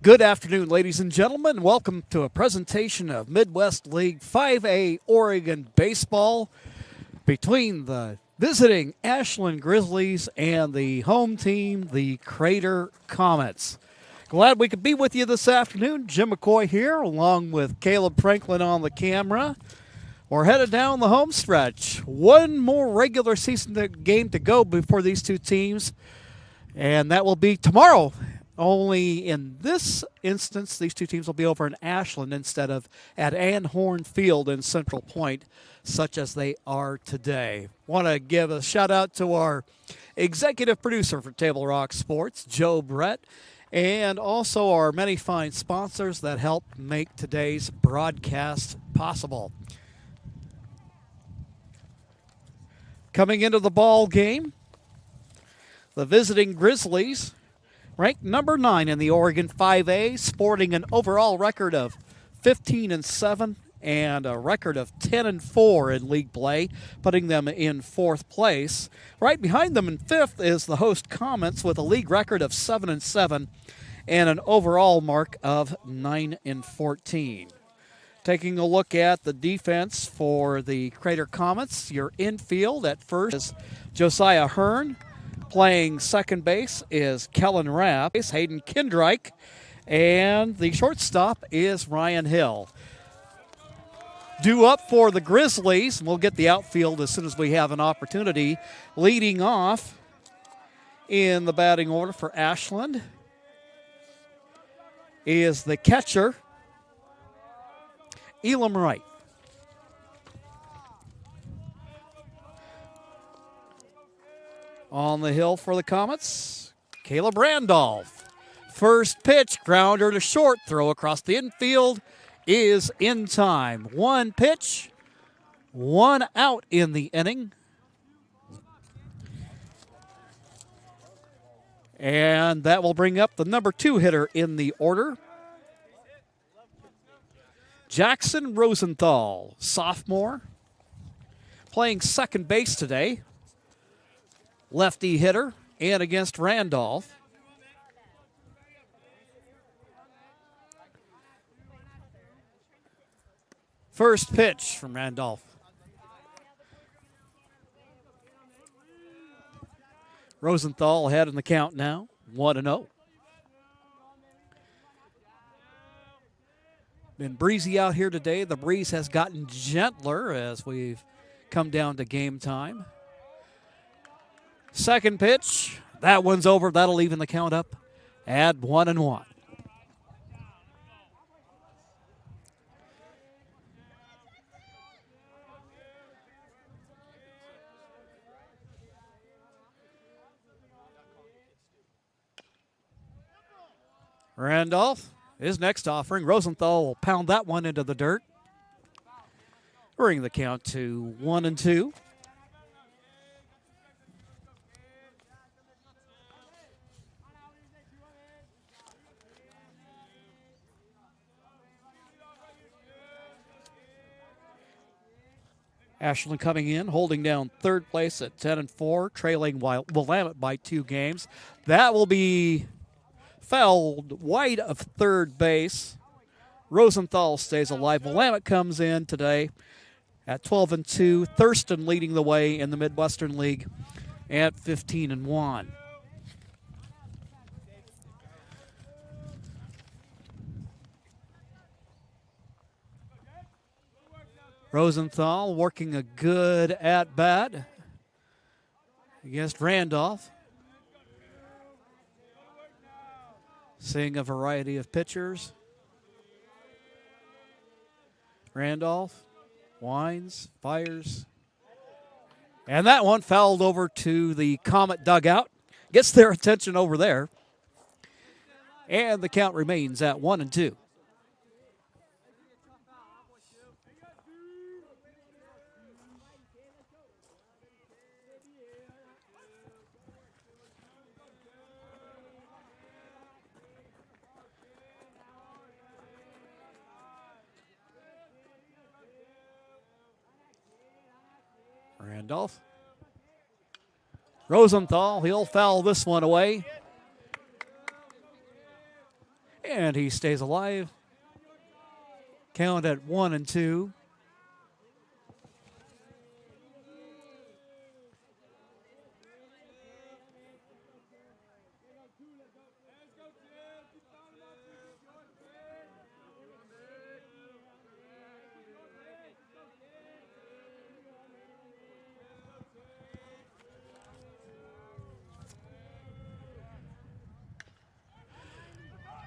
Good afternoon, ladies and gentlemen. Welcome to a presentation of Midwest League 5A Oregon baseball between the visiting Ashland Grizzlies and the home team, the Crater Comets. Glad we could be with you this afternoon. Jim McCoy here, along with Caleb Franklin on the camera. We're headed down the home stretch. One more regular season game to go before these two teams, and that will be tomorrow. Only in this instance, these two teams will be over in Ashland instead of at Anhorn Field in Central Point, such as they are today. Want to give a shout out to our executive producer for Table Rock Sports, Joe Brett, and also our many fine sponsors that help make today's broadcast possible. Coming into the ball game, the visiting Grizzlies, ranked number 9 in the Oregon 5A, sporting an overall record of 15-7 and a record of 10-4 in league play, putting them in 4th place. Right behind them in 5th is the host Comets with a league record of 7-7 and an overall mark of 9-14. Taking a look at the defense for the Crater Comets, your infield at first is Josiah Hearn. Playing second base is Kellen Rapp, Hayden Kendrick, and the shortstop is Ryan Hill. Due up for the Grizzlies, and we'll get the outfield as soon as we have an opportunity. Leading off in the batting order for Ashland is the catcher, Elam Wright. On the hill for the Comets, Caleb Randolph. First pitch, grounder to short, throw across the infield is in time. One pitch, one out in the inning. And that will bring up the number 2 hitter in the order, Jackson Rosenthal, sophomore, playing second base today. Lefty hitter, and against Randolph. First pitch from Randolph. Rosenthal ahead in the count now, 1-0. Been breezy out here today. The breeze has gotten gentler as we've come down to game time. Second pitch, that one's over. That'll even the count up at 1-1. Randolph, his next offering. Rosenthal will pound that one into the dirt. Bring the count to 1-2. Ashland coming in, holding down third place at 10-4, trailing Willamette by 2 games. That will be fouled wide of third base. Rosenthal stays alive. Willamette comes in today at 12-2. Thurston leading the way in the Midwestern League at 15-1. Rosenthal working a good at-bat against Randolph. Seeing a variety of pitchers. Randolph winds, fires. And that one fouled over to the Comet dugout. Gets their attention over there. And the count remains at 1-2. Randolph. Rosenthal, he'll foul this one away. And he stays alive. Count at 1-2.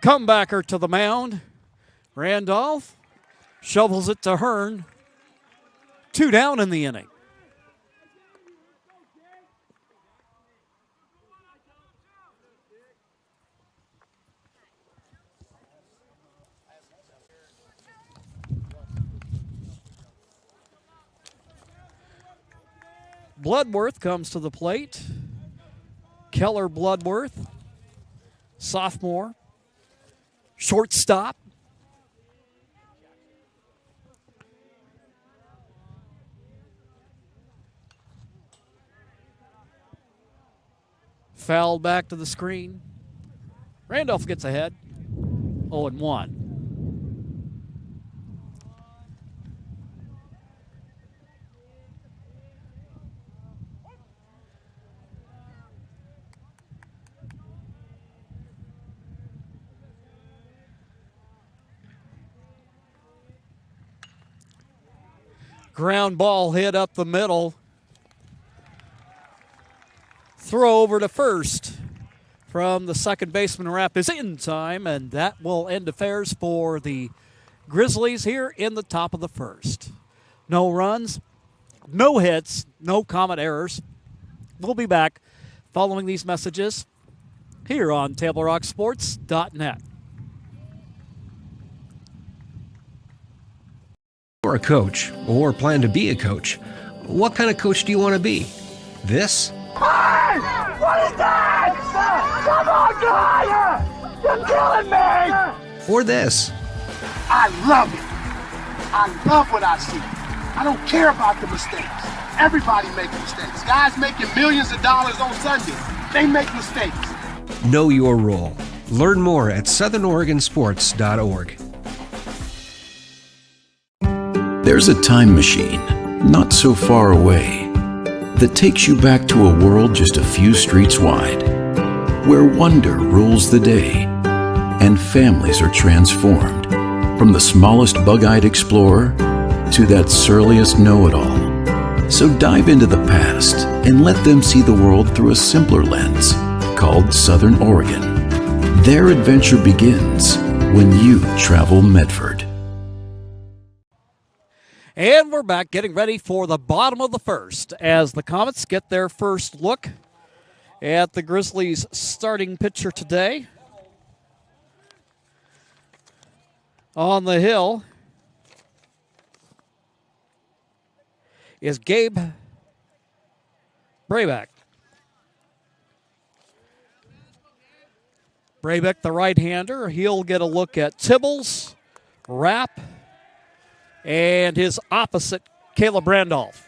Comebacker to the mound. Randolph shovels it to Hearn. 2 down in the inning. Bloodworth comes to the plate. Keller Bloodworth, sophomore, shortstop. Fouled back to the screen. Randolph gets ahead. 0-1. Ground ball hit up the middle. Throw over to first from the second baseman. Rapp is in time, and that will end affairs for the Grizzlies here in the top of the first. No runs, no hits, no common errors. We'll be back following these messages here on TableRockSports.net. You're a coach or plan to be a coach. What kind of coach do you want to be? This? Hey! What is that? Come on, get higher! You're killing me! Or this? I love it. I love what I see. I don't care about the mistakes. Everybody makes mistakes. Guys making millions of dollars on Sunday, they make mistakes. Know your role. Learn more at southernoregonsports.org. There's a time machine, not so far away, that takes you back to a world just a few streets wide, where wonder rules the day, and families are transformed, from the smallest bug-eyed explorer to that surliest know-it-all. So dive into the past and let them see the world through a simpler lens, called Southern Oregon. Their adventure begins when you travel Medford. And we're back getting ready for the bottom of the first as the Comets get their first look at the Grizzlies' starting pitcher today. On the hill is Gabe Brabeck. Brabeck, the right-hander, he'll get a look at Tibbles, Rapp, and his opposite, Caleb Randolph.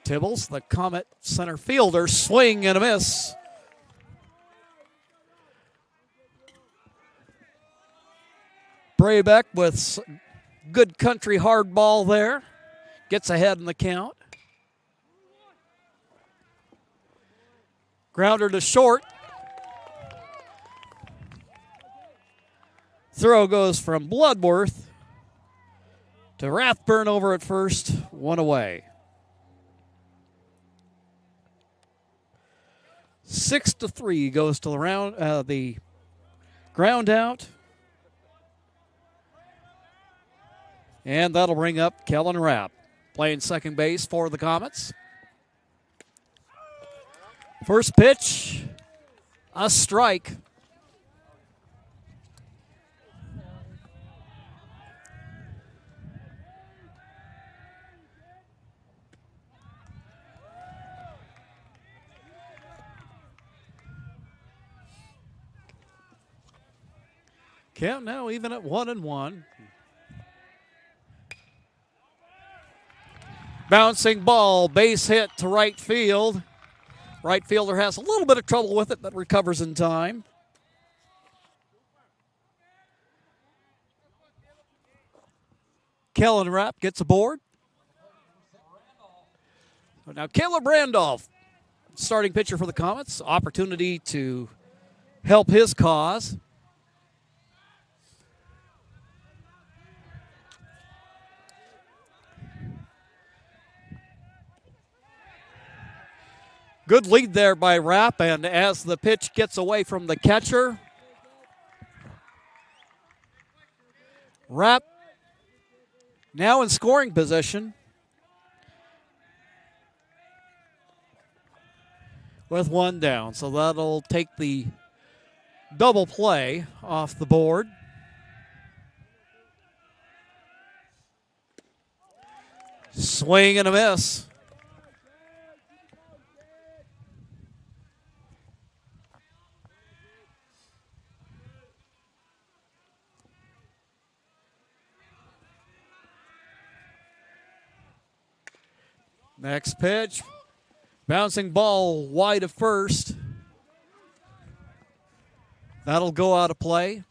Tibbles, the Comet center fielder, swing and a miss. Brabeck with good country hard ball there. Gets ahead in the count. Grounder to short. Throw goes from Bloodworth to Rathburn over at first. One away. 6-3 goes to the ground out. And that'll bring up Kellen Rapp, playing second base for the Comets. First pitch, a strike. Count now even at 1-1. Bouncing ball, base hit to right field. Right fielder has a little bit of trouble with it, but recovers in time. Kellen Rapp gets aboard. So now Caleb Randolph, starting pitcher for the Comets, opportunity to help his cause. Good lead there by Rapp, and as the pitch gets away from the catcher, Rapp now in scoring position with one down. So that'll take the double play off the board. Swing and a miss. Next pitch, bouncing ball wide of first. That'll go out of play.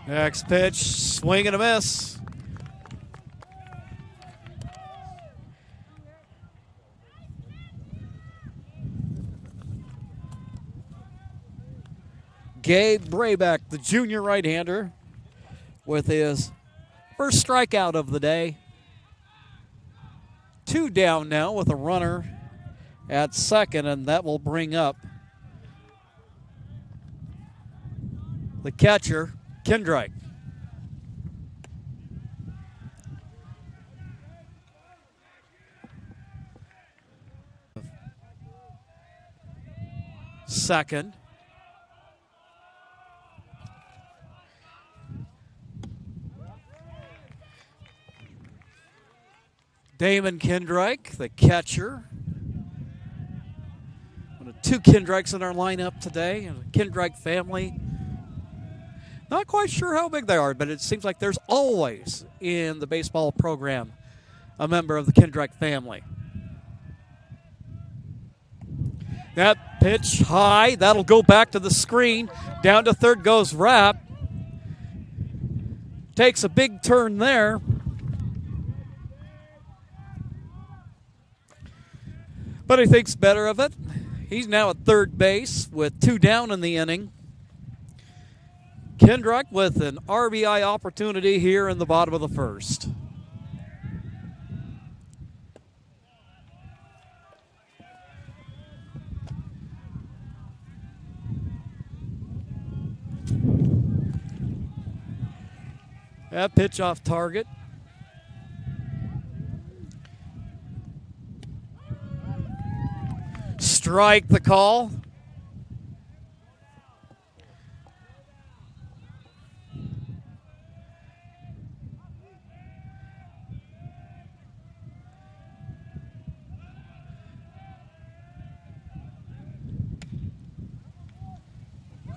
Next pitch, swing and a miss. Gabe Brayback, the junior right-hander, with his first strikeout of the day. 2 down now with a runner at second, and that will bring up the catcher, Kendrick. Second. Damon Kendrick, the catcher. One of 2 Kendricks in our lineup today, and a Kendrick family. Not quite sure how big they are, but it seems like there's always in the baseball program a member of the Kendrick family. That pitch high, that'll go back to the screen. Down to third goes Rapp. Takes a big turn there. But he thinks better of it. He's now at third base with 2 down in the inning. Kendrick with an RBI opportunity here in the bottom of the first. That pitch off target. Strike the call.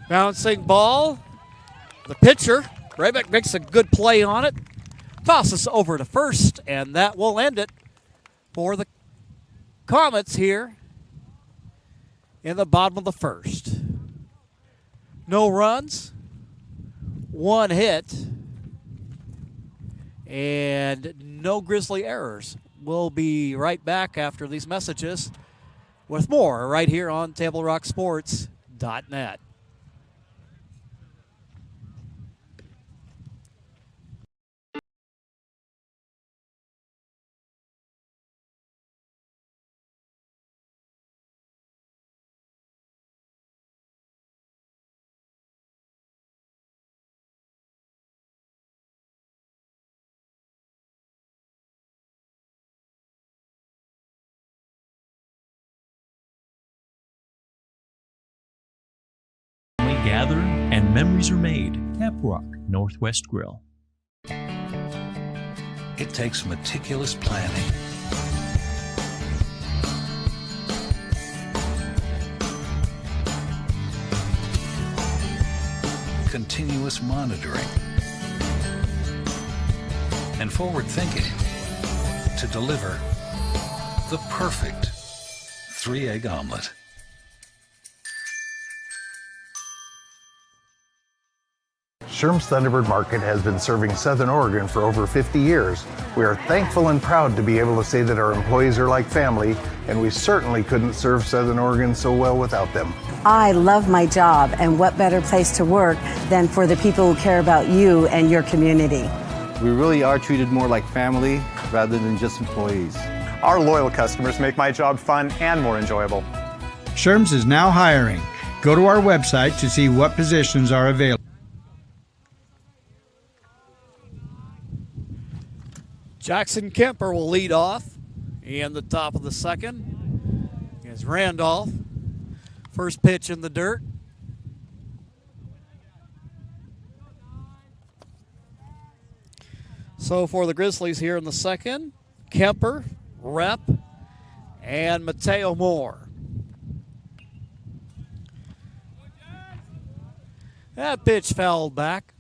Bouncing ball. The pitcher, Raybeck, makes a good play on it. Tosses over to first, and that will end it for the Comets here in the bottom of the first. No runs, 1 hit, and no Grizzly errors. We'll be right back after these messages with more right here on TableRockSports.net. Gather and memories are made. Camp Rock Northwest Grill. It takes meticulous planning, continuous monitoring, and forward thinking to deliver the perfect 3-egg omelet. Sherm's Thunderbird Market has been serving Southern Oregon for over 50 years. We are thankful and proud to be able to say that our employees are like family, and we certainly couldn't serve Southern Oregon so well without them. I love my job, and what better place to work than for the people who care about you and your community. We really are treated more like family rather than just employees. Our loyal customers make my job fun and more enjoyable. Sherm's is now hiring. Go to our website to see what positions are available. Jackson Kemper will lead off in the top of the second. Is Randolph. First pitch in the dirt. So for the Grizzlies here in the second, Kemper, Rep, and Mateo Moore. That pitch fouled back.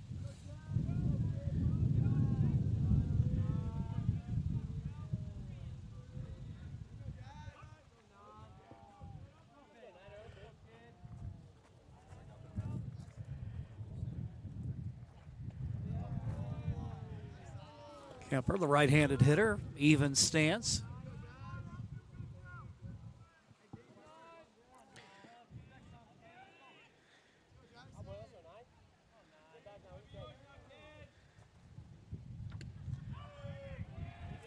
Kemper, the right-handed hitter, even stance.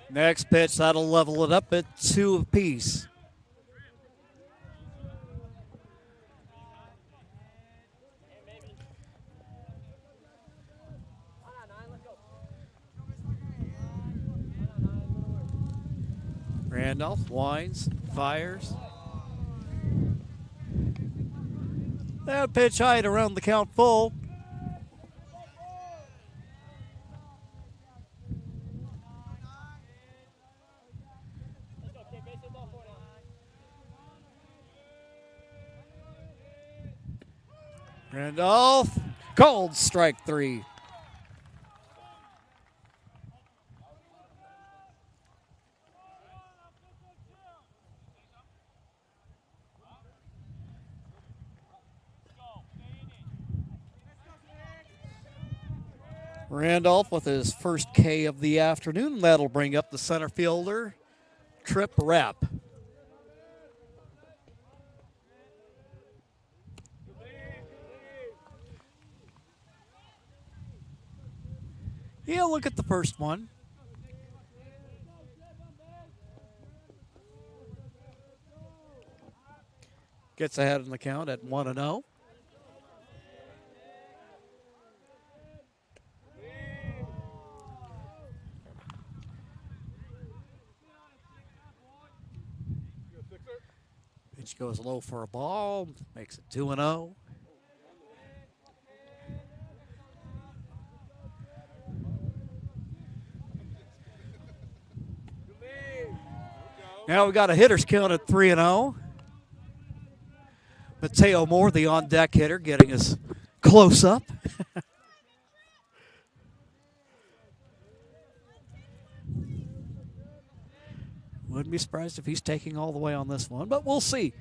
Next pitch, that'll level it up at 2 apiece. Randolph winds, fires. That pitch high to round the count full. Randolph called strike 3. Randolph with his first K of the afternoon. That'll bring up the center fielder, Trip Rapp. Yeah, look at the first one. Gets ahead in the count at 1-0. Pitch goes low for a ball, makes it 2-0. Now we got a hitter's count at 3-0. Mateo Moore, the on-deck hitter, getting his close-up. Wouldn't be surprised if he's taking all the way on this one, but we'll see.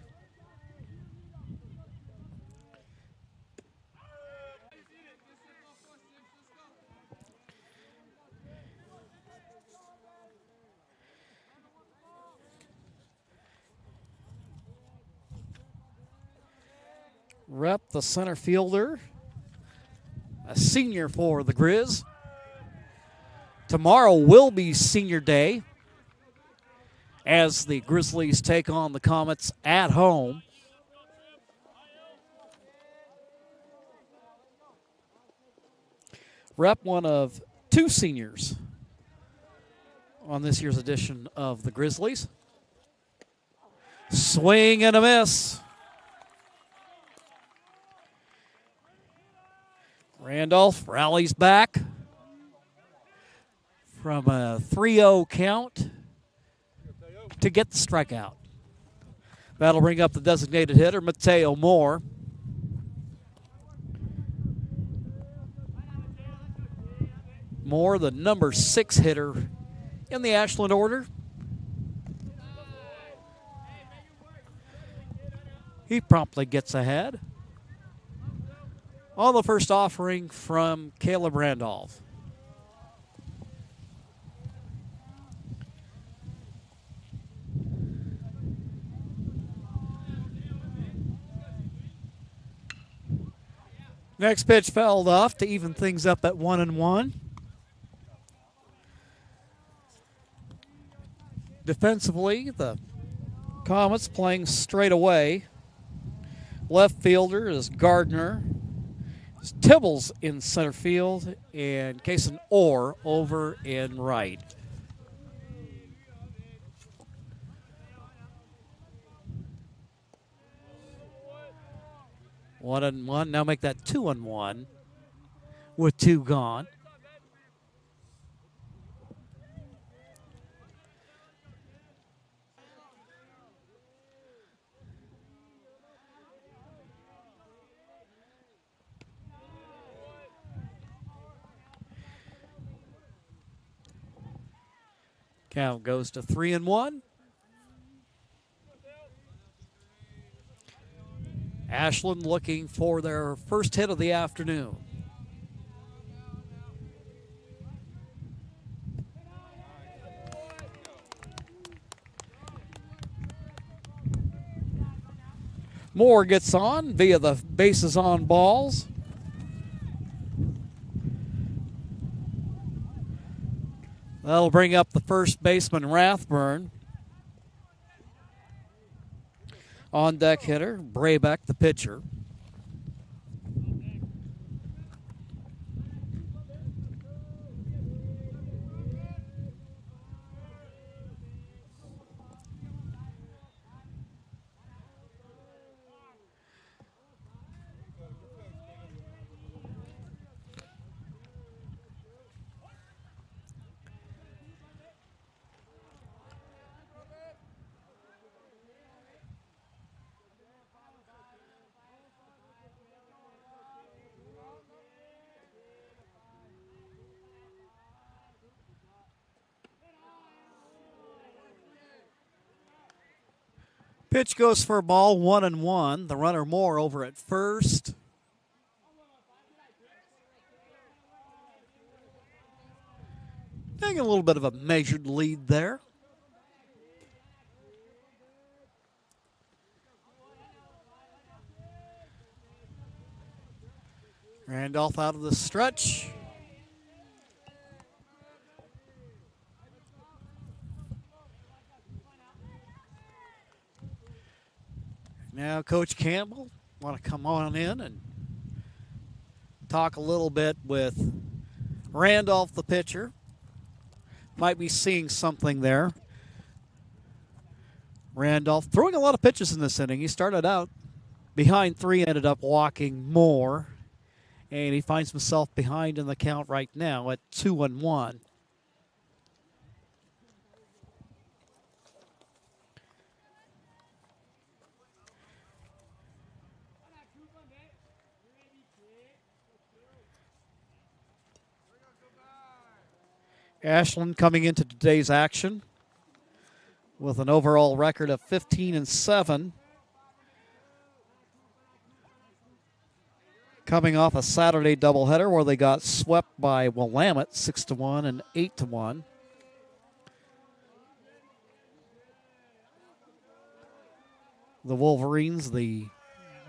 Rep, the center fielder, a senior for the Grizz. Tomorrow will be senior day as the Grizzlies take on the Comets at home. Rep, one of 2 seniors on this year's edition of the Grizzlies. Swing and a miss. Randolph rallies back from a 3-0 count to get the strikeout. That'll bring up the designated hitter, Mateo Moore. Moore, the number 6 hitter in the Ashland order. He promptly gets ahead on the first offering from Caleb Randolph. Next pitch fouled off to even things up at 1-1. Defensively, the Comets playing straight away. Left fielder is Gardner. It's Tibbles in center field, and Kason Orr over in right. One and one. Now make that 2-1 with 2 gone. Count goes to 3-1. Ashland looking for their first hit of the afternoon. Moore gets on via the bases on balls. That'll bring up the first baseman, Rathburn. On deck hitter, Braybeck, the pitcher. Pitch goes for a ball, 1-1. The runner Moore over at first. Taking a little bit of a measured lead there. Randolph out of the stretch. Now Coach Campbell want to come on in and talk a little bit with Randolph, the pitcher. Might be seeing something there. Randolph throwing a lot of pitches in this inning. He started out behind 3, ended up walking more, and he finds himself behind in the count right now at 2-1. Ashland coming into today's action with an overall record of 15-7. Coming off a Saturday doubleheader where they got swept by Willamette 6-1 and 8-1. The Wolverines, the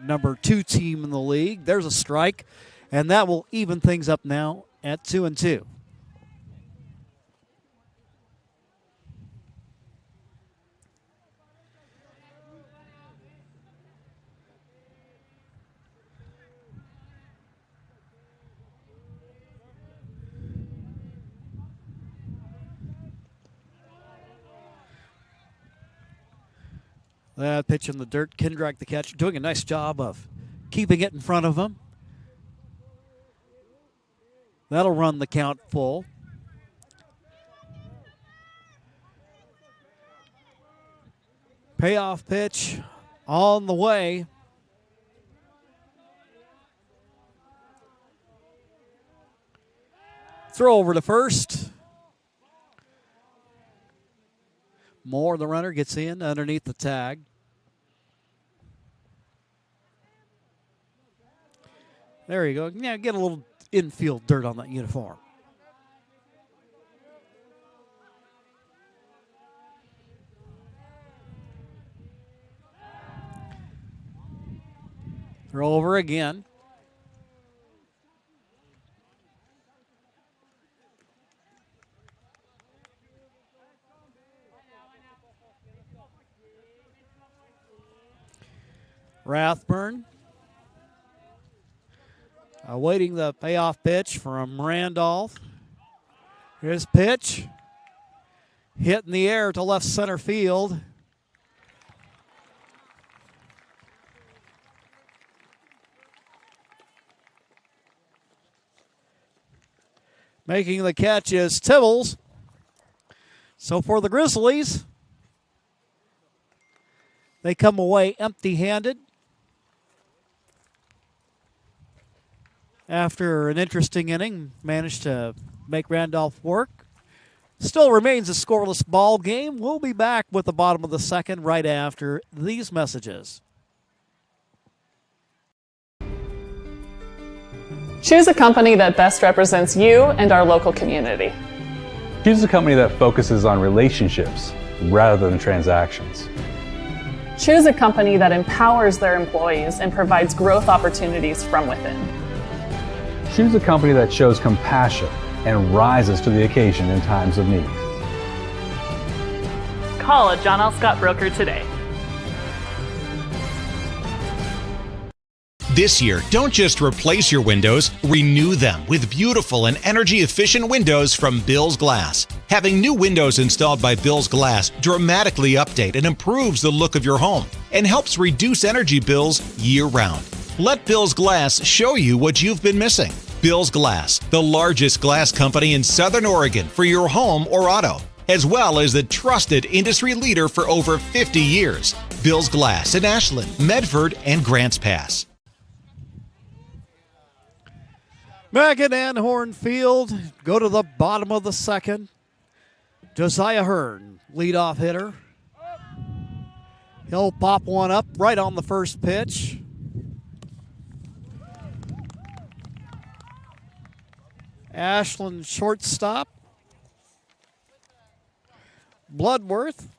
number 2 team in the league. There's a strike, and that will even things up now at 2-2. That pitch in the dirt. Kendrick, the catcher, doing a nice job of keeping it in front of him. That'll run the count full. Payoff pitch on the way. Throw over to first. Moore, the runner, gets in underneath the tag. There you go. Yeah, get a little infield dirt on that uniform. Throw over again. Rathburn awaiting the payoff pitch from Randolph. Here's pitch. Hit in the air to left center field. Making the catch is Tibbles. So for the Grizzlies, they come away empty-handed after an interesting inning. Managed to make Randolph work. Still remains a scoreless ball game. We'll be back with the bottom of the second right after these messages. Choose a company that best represents you and our local community. Choose a company that focuses on relationships rather than transactions. Choose a company that empowers their employees and provides growth opportunities from within. Choose a company that shows compassion and rises to the occasion in times of need. Call a John L. Scott broker today. This year, don't just replace your windows, renew them with beautiful and energy-efficient windows from Bill's Glass. Having new windows installed by Bill's Glass dramatically update and improves the look of your home and helps reduce energy bills year-round. Let Bill's Glass show you what you've been missing. Bill's Glass, the largest glass company in Southern Oregon for your home or auto, as well as the trusted industry leader for over 50 years. Bill's Glass in Ashland, Medford, and Grants Pass. Back and Hornfield go to the bottom of the second. Josiah Hearn, leadoff hitter. He'll pop one up right on the first pitch. Ashland shortstop. Bloodworth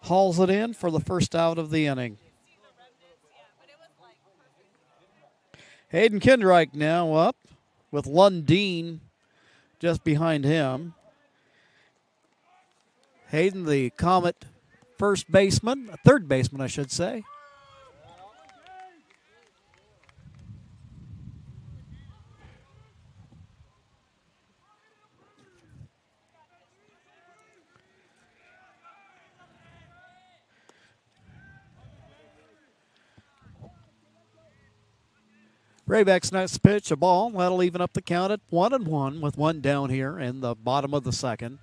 hauls it in for the first out of the inning. Hayden Kendrick now up with Lundeen just behind him. Hayden, the Comet third baseman, I should say. Rayback's next pitch, a ball. That'll even up the count at 1-1 with one down here in the bottom of the second.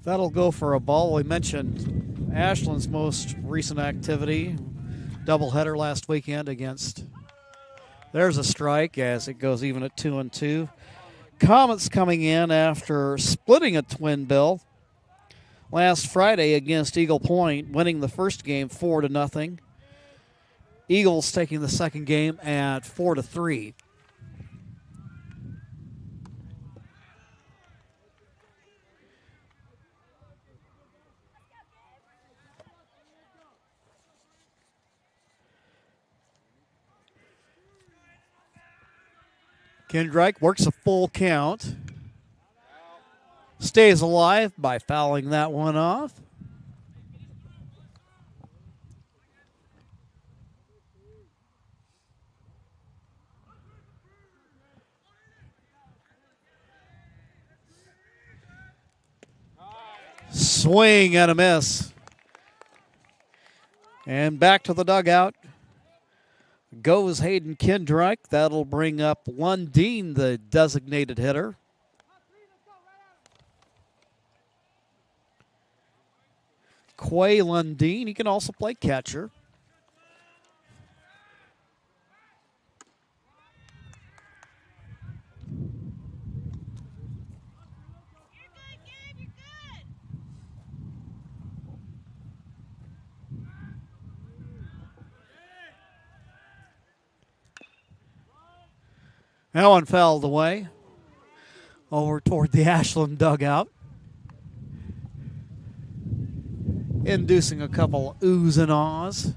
That'll go for a ball. We mentioned Ashland's most recent activity, doubleheader last weekend against. There's a strike as it goes even at 2-2. Comets coming in after splitting a twin bill last Friday against Eagle Point, winning the first game 4-0. Eagles taking the second game at 4-3. Kendrick works a full count. Stays alive by fouling that one off. Swing and a miss. And back to the dugout goes Hayden Kendrick. That'll bring up Lundeen, the designated hitter. Quay Lundeen, he can also play catcher. That one fouled away over toward the Ashland dugout, inducing a couple oohs and ahs.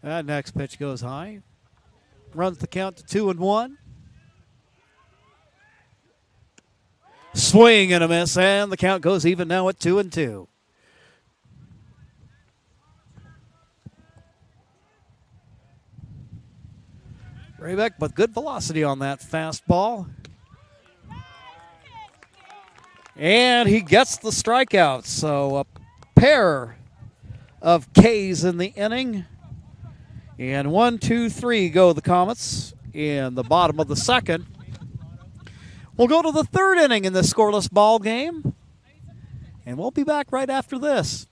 That next pitch goes high. Runs the count to 2-1. Swing and a miss, and the count goes even now at 2-2. Raybeck with good velocity on that fastball. And he gets the strikeout. So a pair of Ks in the inning. And 1, 2, 3 go the Comets in the bottom of the second. We'll go to the third inning in this scoreless ball game. And we'll be back right after this.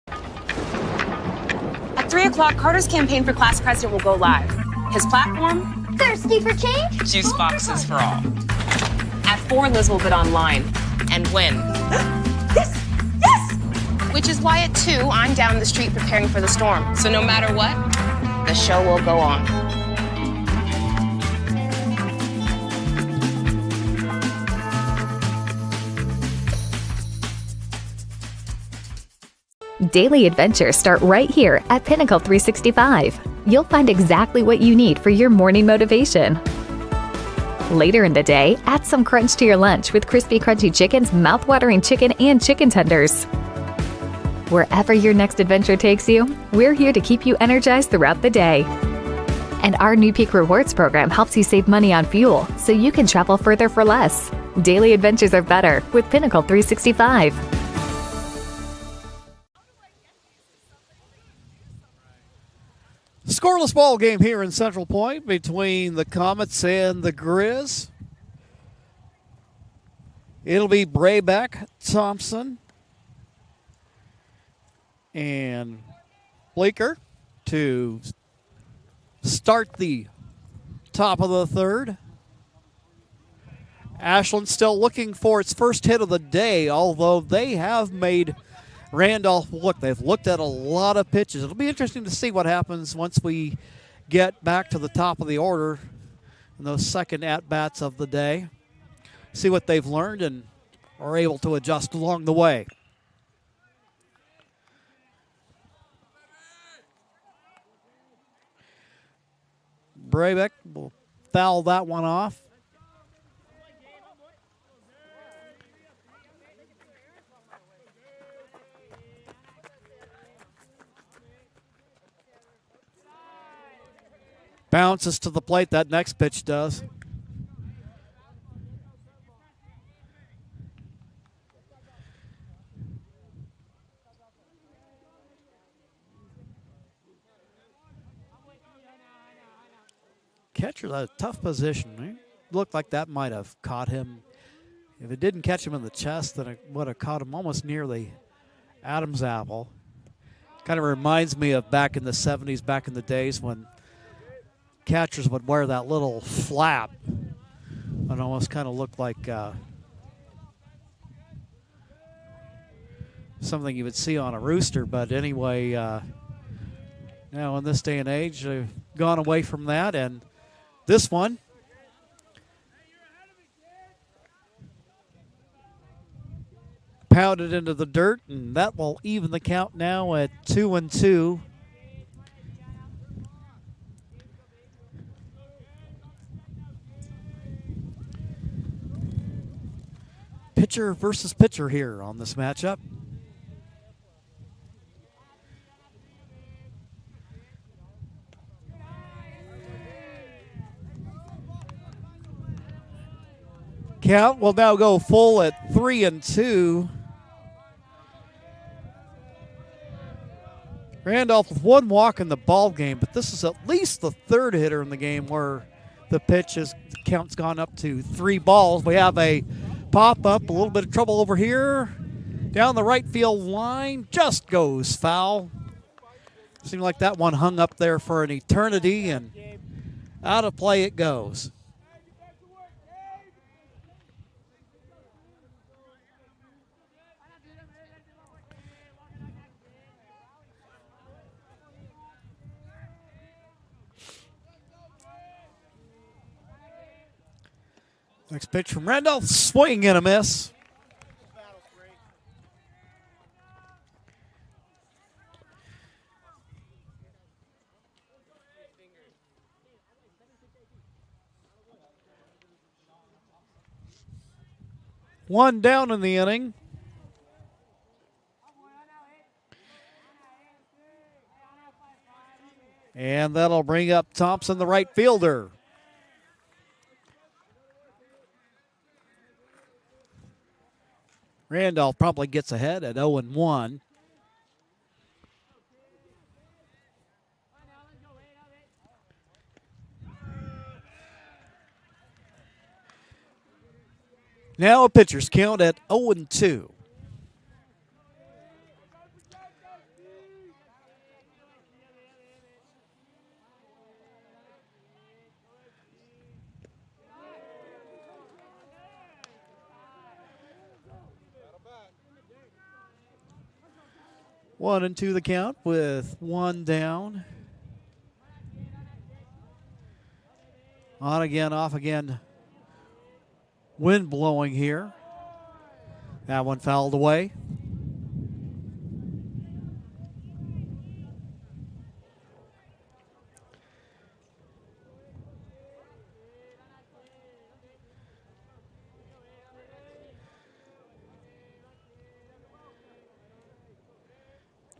At 3 o'clock, Carter's campaign for class president will go live. His platform? Thirsty for change? Juice boxes for all. At 4, Liz will bid online and win. Yes! Yes! Which is why at 2, I'm down the street preparing for the storm. So no matter what, the show will go on. Daily adventures start right here at Pinnacle 365. You'll find exactly what you need for your morning motivation. Later in the day, add some crunch to your lunch with crispy, crunchy chickens, mouth-watering chicken, and chicken tenders. Wherever your next adventure takes you, we're here to keep you energized throughout the day. And our new Peak Rewards program helps you save money on fuel so you can travel further for less. Daily adventures are better with Pinnacle 365. Scoreless ball game here in Central Point between the Comets and the Grizz. It'll be Braybeck, Thompson, and Bleeker to start the top of the third. Ashland still looking for its first hit of the day, although they have made Randolph look. They've looked at a lot of pitches. It'll be interesting to see what happens once we get back to the top of the order in those second at-bats of the day. See what they've learned and are able to adjust along the way. Braybeck will foul that one off. Bounces to the plate, that next pitch does. Catcher's a tough position. It looked like that might have caught him. If it didn't catch him in the chest, then it would have caught him almost near the Adam's apple. Kind of reminds me of back in the 70s, back in the days when catchers would wear that little flap. It almost kind of looked like something you would see on a rooster. But anyway, now in this day and age, they've gone away from that. And this one, pounded into the dirt, and that will even the count now at 2-2. pitcher versus pitcher here on this matchup. Count will now go full at 3-2. Randolph with one walk in the ball game, but this is at least the third hitter in the game where the count's gone up to 3 balls. We have a pop-up, a little bit of trouble over here. Down the right field line, just goes foul. Seemed like that one hung up there for an eternity, and out of play it goes. Next pitch from Randolph, swing and a miss. One down in the inning. And that'll bring up Thompson, the right fielder. Randolph probably gets ahead at 0-1. Now a pitcher's count at 0-2. One and two the count with one down. On again, off again. Wind blowing here. That one fouled away.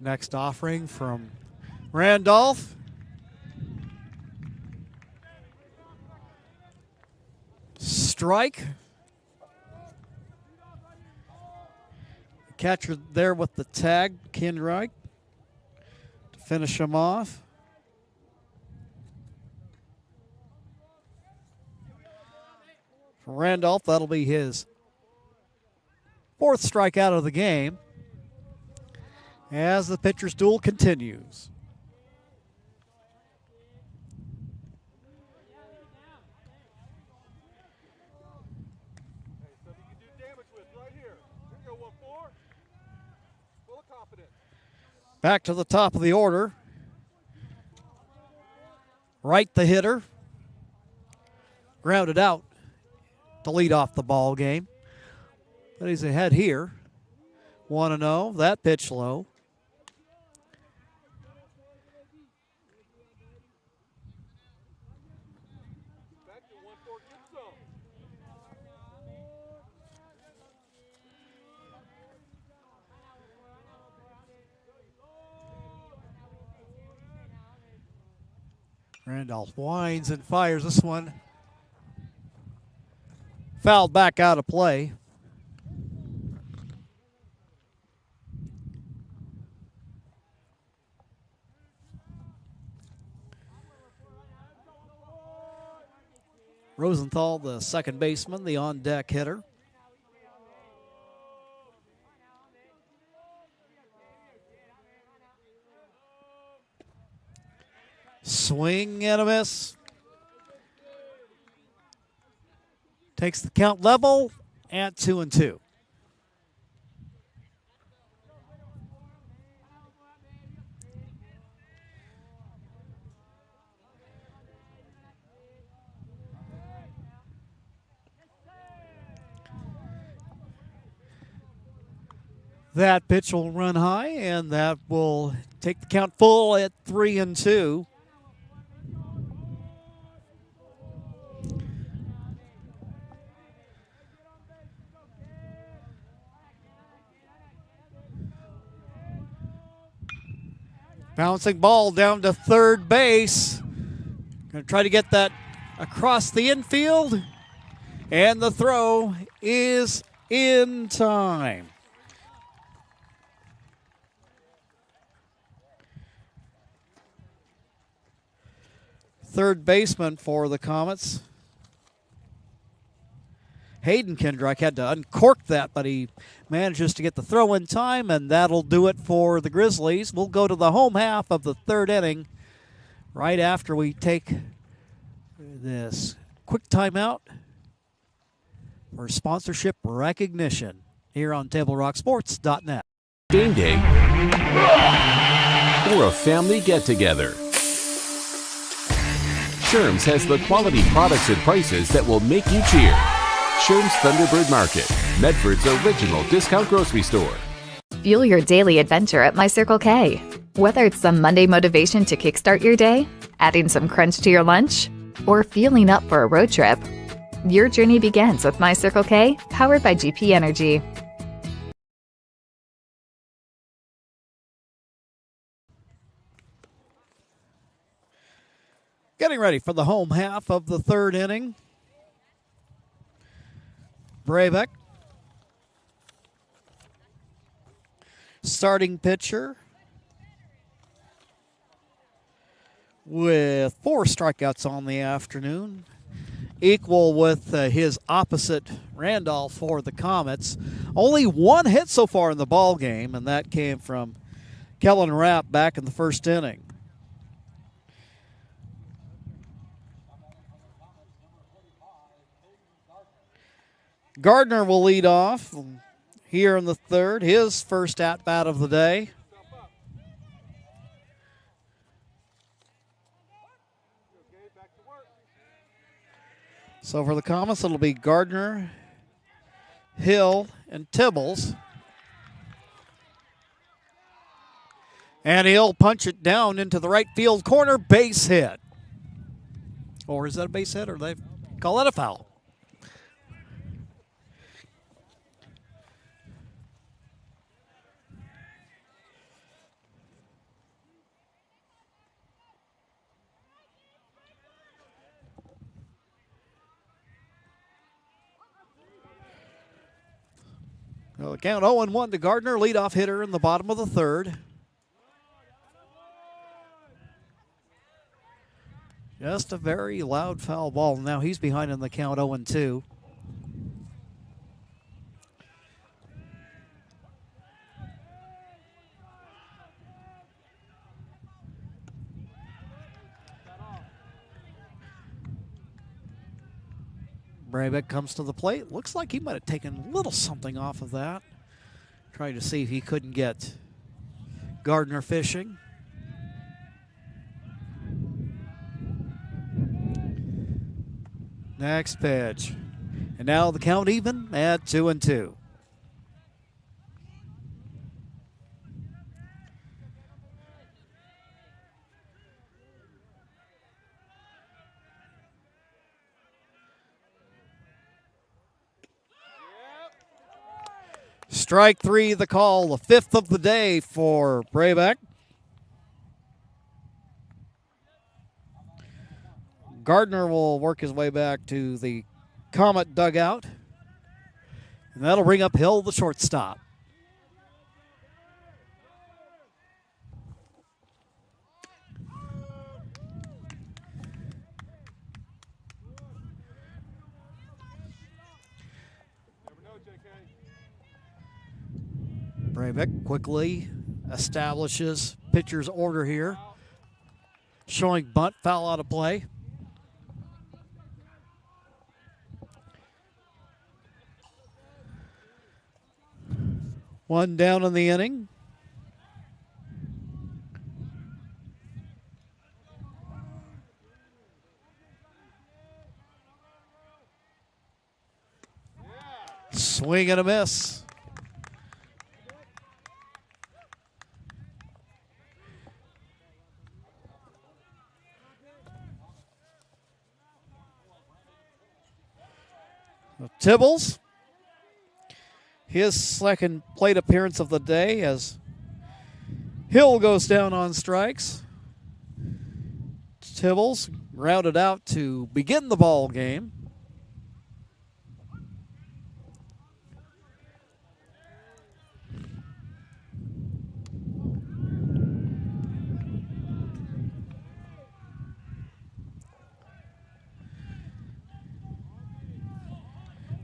Next offering from Randolph. Strike. Catcher there with the tag, Kendrick, to finish him off. For Randolph, that'll be his 4th strikeout of the game as the pitcher's duel continues. Back to the top of the order. Wright, the hitter, grounded out to lead off the ball game. But he's ahead here. 1-0. That pitch low. Randolph winds and fires this one. Fouled back out of play. Rosenthal, the second baseman, the on-deck hitter. Swing and a miss. Takes the count level at 2-2. That pitch will run high, and that will take the count full at 3-2. Bouncing ball down to third base. Going to try to get that across the infield. And the throw is in time. Third baseman for the Comets, Hayden Kendrick, had to uncork that, but he manages to get the throw in time, and that'll do it for the Grizzlies. We'll go to the home half of the third inning right after we take this quick timeout for sponsorship recognition here on TableRockSports.net. Game day or a family get-together. Sherm's has the quality products and prices that will make you cheer. Sherm's Thunderbird Market, Medford's original discount grocery store. Fuel your daily adventure at My Circle K. Whether it's some Monday motivation to kickstart your day, adding some crunch to your lunch, or fueling up for a road trip, your journey begins with My Circle K, powered by GP Energy. Getting ready for the home half of the third inning. Brabeck, starting pitcher, with 4 strikeouts on the afternoon, equal with his opposite Randolph for the Comets. Only 1 hit so far in the ball game, and that came from Kellen Rapp back in the first inning. Gardner will lead off here in the third, his first at-bat of the day. So for the Comets, it'll be Gardner, Hill, and Tibbles. And he'll punch it down into the right field corner, base hit. Or is that a base hit, or they call that a foul? Well, the count 0-1 to Gardner, leadoff hitter in the bottom of the third. Just a very loud foul ball. Now he's behind in the count 0-2. Brabeck comes to the plate. Looks like he might have taken a little something off of that. Trying to see if he couldn't get Gardner fishing. Next pitch. And now the count even at 2-2. Strike 3, the call, the 5th of the day for Brabeck. Gardner will work his way back to the Comet dugout. And that'll bring up Hill, the shortstop. Brabeck quickly establishes pitcher's order here, showing bunt, foul out of play. One down in the inning. Swing and a miss. Tibbles, his second plate appearance of the day, as Hill goes down on strikes. Tibbles routed out to begin the ball game.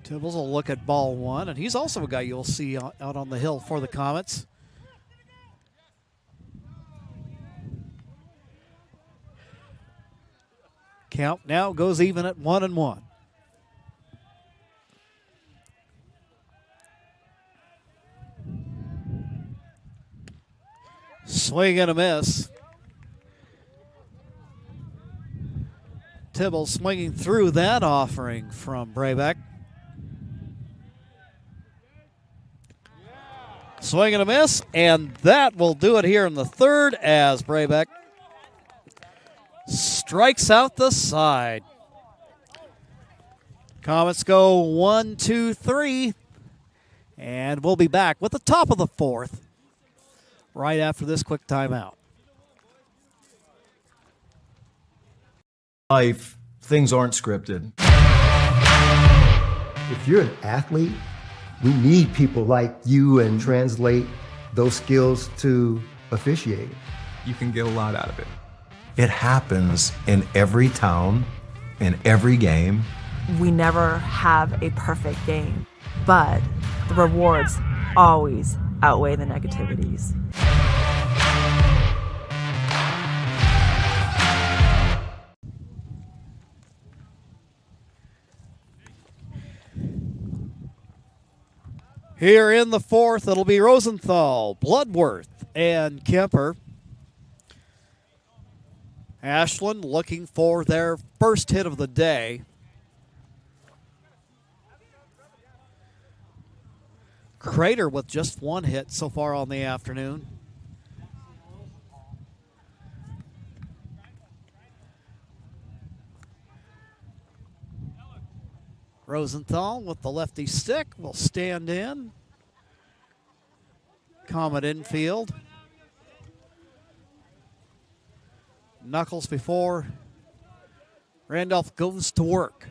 Tibbles will look at ball one, and he's also a guy you'll see out on the hill for the Comets. Count now goes even at 1-1. Swing and a miss. Tibbles swinging through that offering from Braybeck. Swing and a miss, and that will do it here in the third as Braybeck strikes out the side. Comets go 1, 2, 3, and we'll be back with the top of the fourth right after this quick timeout. Life, things aren't scripted. If you're an athlete, we need people like you and translate those skills to officiating. You can get a lot out of it. It happens in every town, in every game. We never have a perfect game, but the rewards always outweigh the negativities. Here in the fourth, it'll be Rosenthal, Bloodworth, and Kemper. Ashland looking for their first hit of the day. Crater with just one hit so far on the afternoon. Rosenthal with the lefty stick will stand in. Comet infield. Knuckles before Randolph goes to work.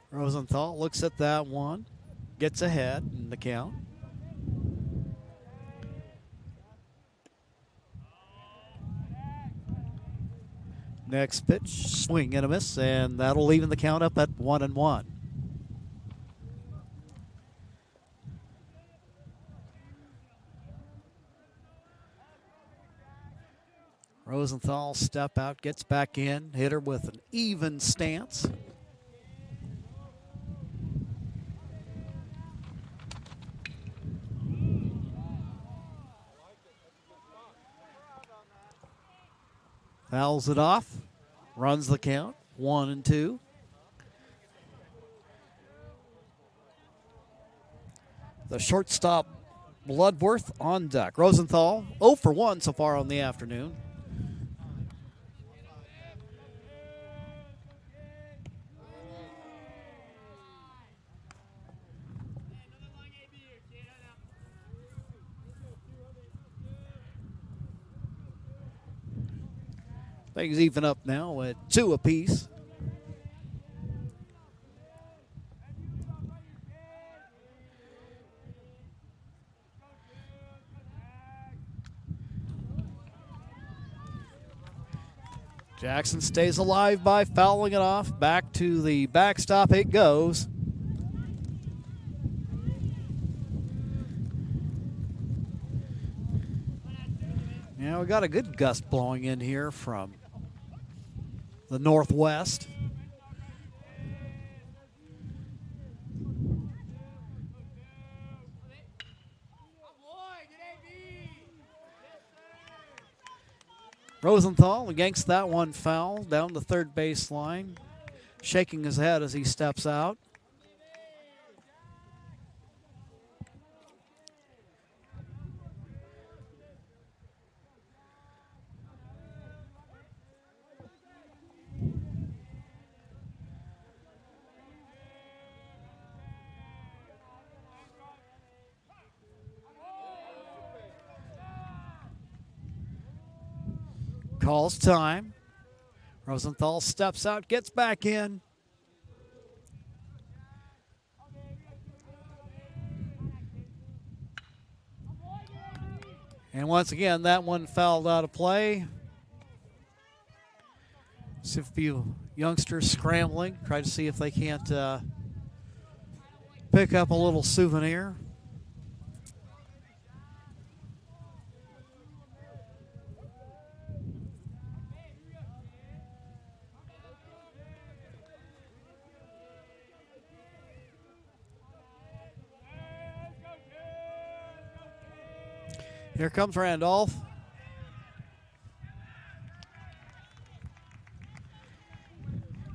Rosenthal looks at that one, gets ahead in the count. Next pitch, swing and a miss, and that'll even the count up at 1-1. Rosenthal step out, gets back in, hitter with an even stance. Fouls it off, runs the count, 1-2. The shortstop, Bloodworth, on deck. Rosenthal, 0 for 1 so far on the afternoon. Things even up now at 2 apiece. Jackson stays alive by fouling it off. Back to the backstop it goes. Now we got a good gust blowing in here from the northwest. Rosenthal against that one foul down the third baseline, shaking his head as he steps out. calls time. Rosenthal steps out, gets back in. And once again, that one fouled out of play. See a few youngsters scrambling, try to see if they can't pick up a little souvenir. Here comes Randolph.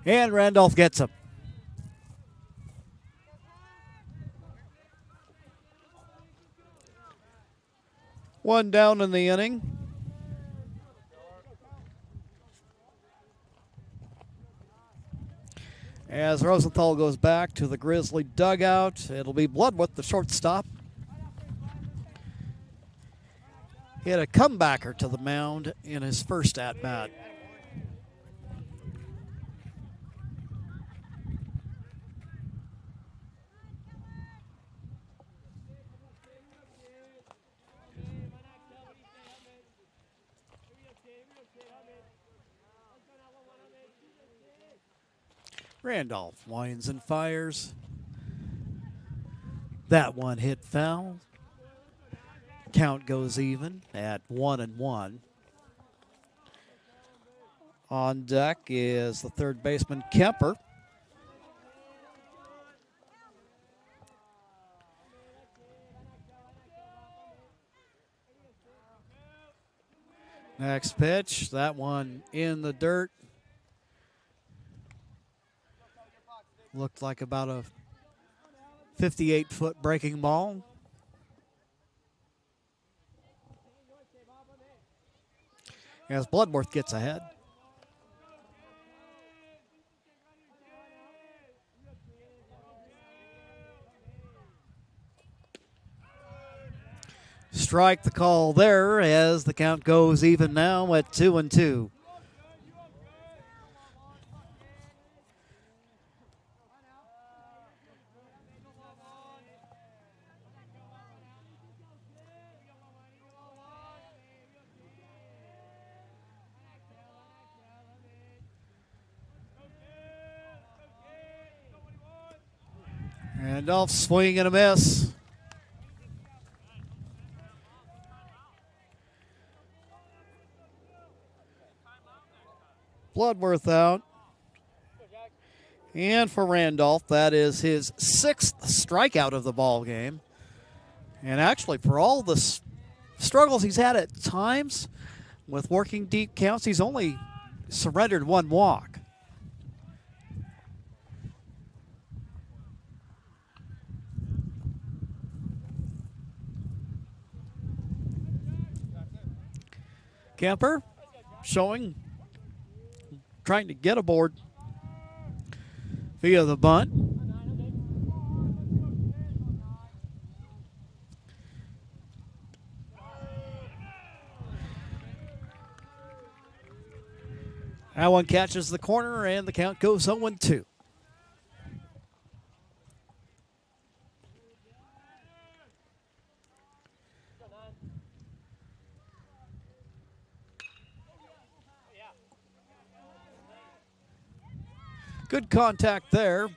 And Randolph gets him. One down in the inning. As Rosenthal goes back to the Grizzly dugout, it'll be Bloodworth, the shortstop. He had a comebacker to the mound in his first at-bat. Randolph winds and fires. That one hit foul. Count goes even at 1-1. On deck is the third baseman, Kemper. Next pitch, that one in the dirt. Looked like about a 58-foot breaking ball. As Bloodworth gets ahead. Strike the call there as the count goes even now at 2-2. Randolph swing and a miss. Bloodworth out. And for Randolph, that is his 6th strikeout of the ball game. And actually, for all the struggles he's had at times with working deep counts, he's only surrendered 1 walk. Kemper showing, trying to get aboard via the bunt. That one catches the corner and the count goes 0-2. Good contact there.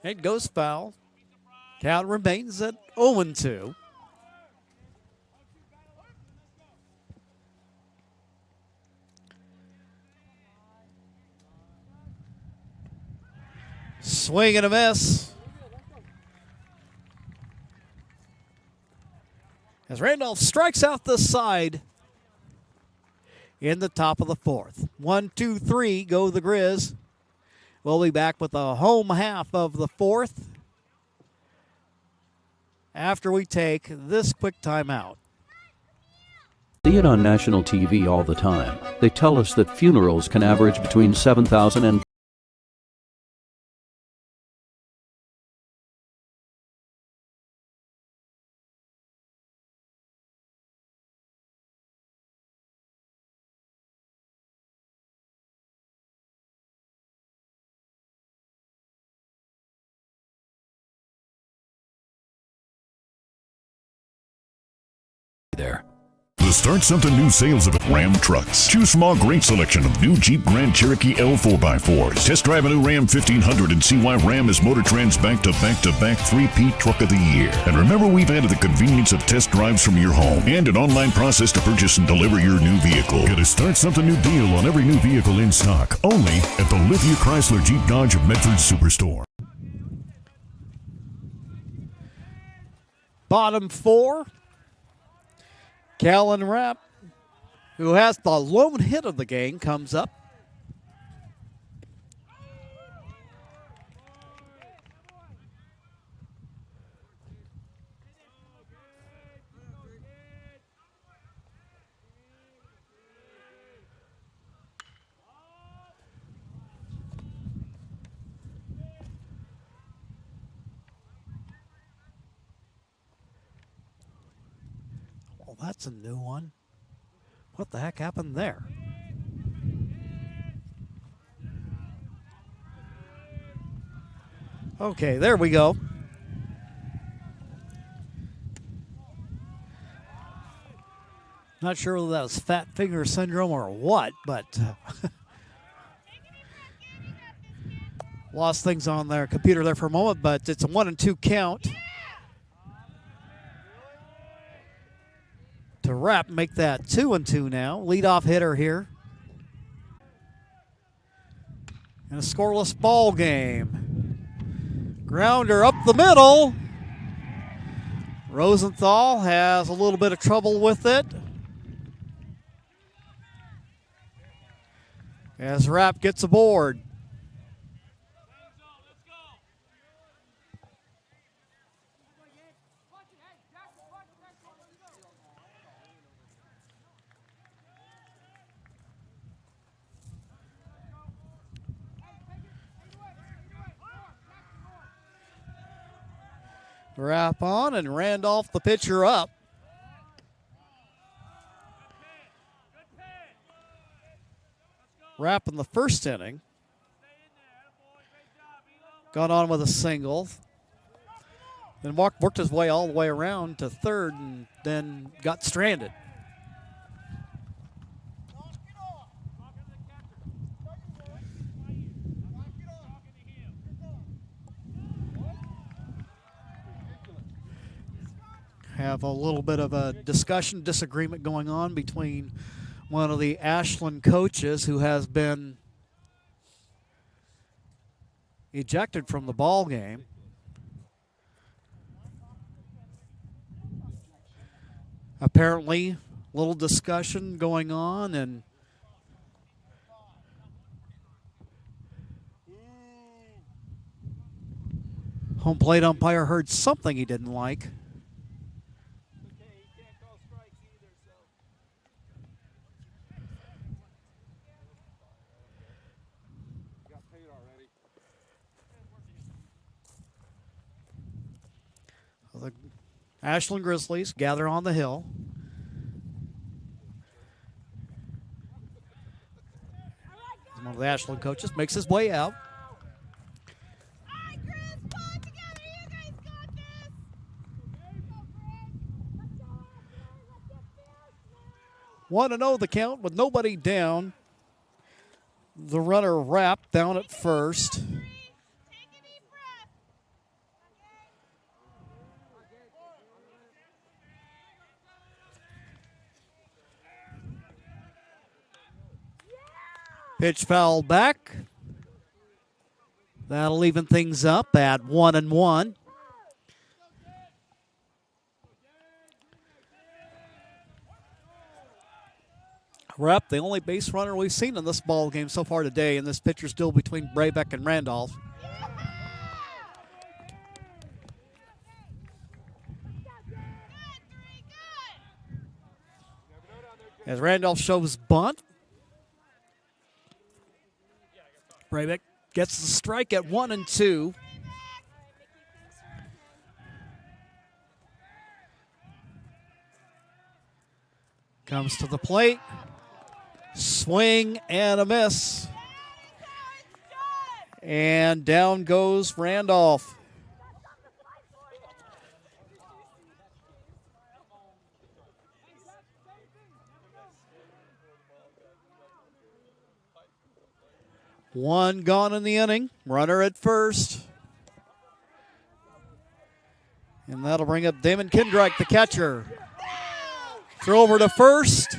It goes foul. Count remains at 0-2. Swing and a miss. As Randolph strikes out the side in the top of the 4th. 1, 2, 3 go the Grizz. We'll be back with the home half of the 4th after we take this quick timeout. See it on national TV all the time. They tell us that funerals can average between 7,000 and Start something new sales of Ram trucks. Choose from our great selection of new Jeep Grand Cherokee L 4x4s. Test drive a new Ram 1500 and see why Ram is Motor Trend's back-to-back-to-back 3-peat Truck of the Year. And remember, we've added the convenience of test drives from your home and an online process to purchase and deliver your new vehicle. Get a Start Something New deal on every new vehicle in stock. Only at the Lithia Chrysler Jeep Dodge of Medford Superstore. Bottom 4. Callan Rapp, who has the lone hit of the game, comes up. Well, that's a new one. What the heck happened there? Okay, there we go. Not sure whether that was fat finger syndrome or what, but lost things on their computer there for a moment, but it's a 1-2 count. To Rapp, make that 2-2 now. Leadoff hitter here. And a scoreless ball game. Grounder up the middle. Rosenthal has a little bit of trouble with it. As Rapp gets aboard. Rapp on and Randolph the pitcher up. Rapp in the first inning. Got on with a single. Then worked his way all the way around to third and then got stranded. Have a little bit of a disagreement going on between one of the Ashland coaches who has been ejected from the ball game. Apparently, a little discussion going on, and home plate umpire heard something he didn't like. The Ashland Grizzlies gather on the hill. One of the Ashland coaches makes his way out. Want to know the count with nobody down. The runner Rapp down at first. Pitch foul back. That'll even things up at 1-1. Rapp, the only base runner we've seen in this ball game so far today, and this pitcher's still between Brabeck and Randolph. As Randolph shows bunt. Brabeck gets the strike at 1-2. Comes to the plate. Swing and a miss. And down goes Randolph. One gone in the inning. Runner at first. And that'll bring up Damon Kendrick, the catcher. Throw over to first.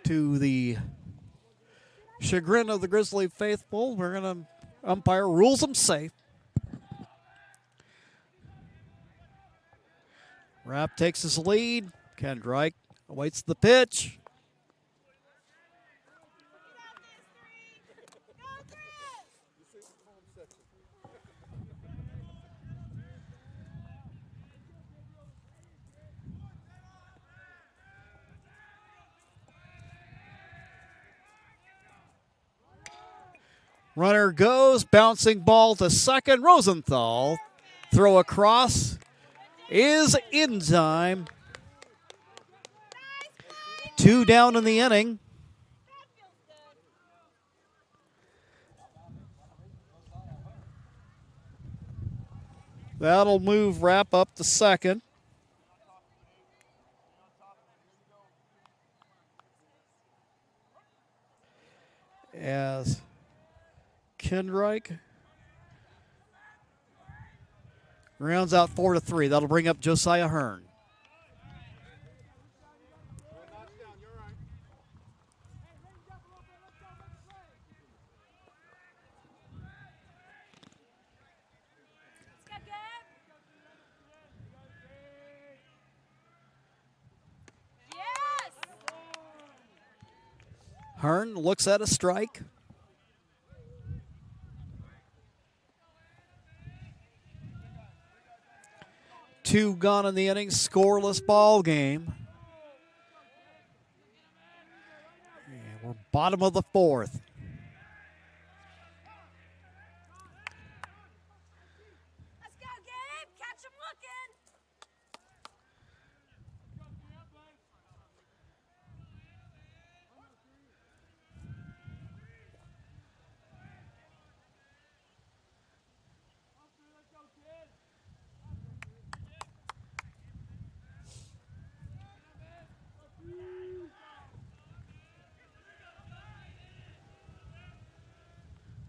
To the chagrin of the Grizzly faithful, we're going to umpire rules them safe. Rapp takes his lead. Kendrick awaits the pitch. Runner goes, bouncing ball to second. Rosenthal, throw across, is in time. 2 down in the inning. That'll move Rapp up to second. As Kendrick rounds out 4-3. That'll bring up Josiah Hearn. Hearn looks at a strike. Two gone in the inning, scoreless ball game. And we're bottom of the fourth. Let's go, Gabe. Catch him looking.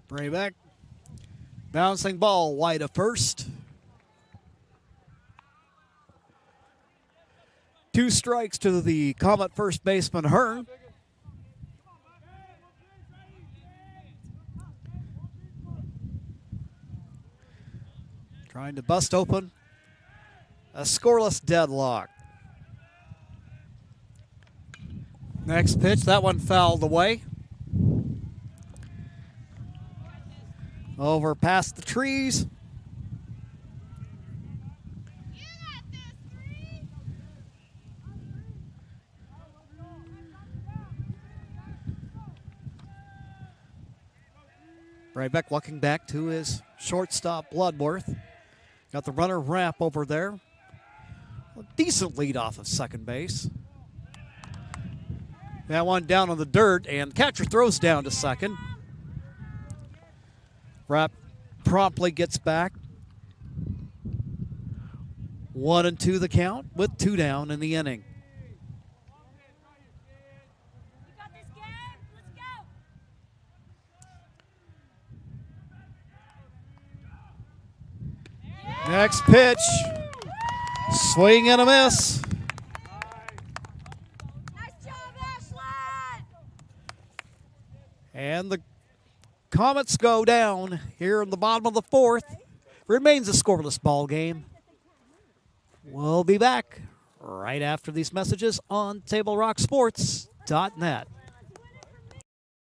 Bring it back. Bouncing ball wide of first. 2 strikes to the Comet first baseman Hearn. Trying to bust open a scoreless deadlock. Next pitch, that one fouled away. Over past the trees. Braybeck looking back to his shortstop Bloodworth. Got the runner Rapp over there. A decent lead off of second base. That one down on the dirt, and catcher throws down to second. Rapp promptly gets back. 1-2 the count with 2 down in the inning. Next pitch. Swing and a miss. Nice job, Ashland. And the Comets go down here in the bottom of the fourth. Remains a scoreless ball game. We'll be back right after these messages on TableRockSports.net.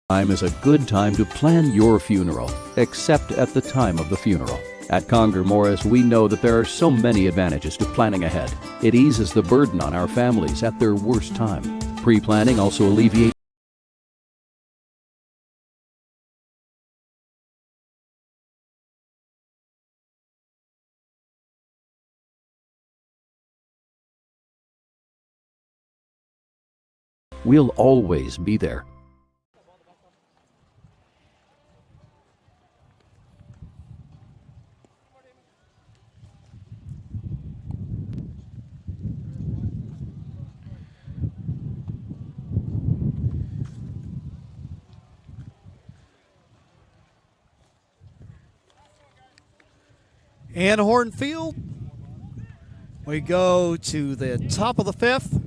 Time is a good time to plan your funeral, except at the time of the funeral. At Conger Morris, we know that there are so many advantages to planning ahead. It eases the burden on our families at their worst time. Pre-planning also alleviates We'll always be there. And Hornfield, we go to the top of the fifth.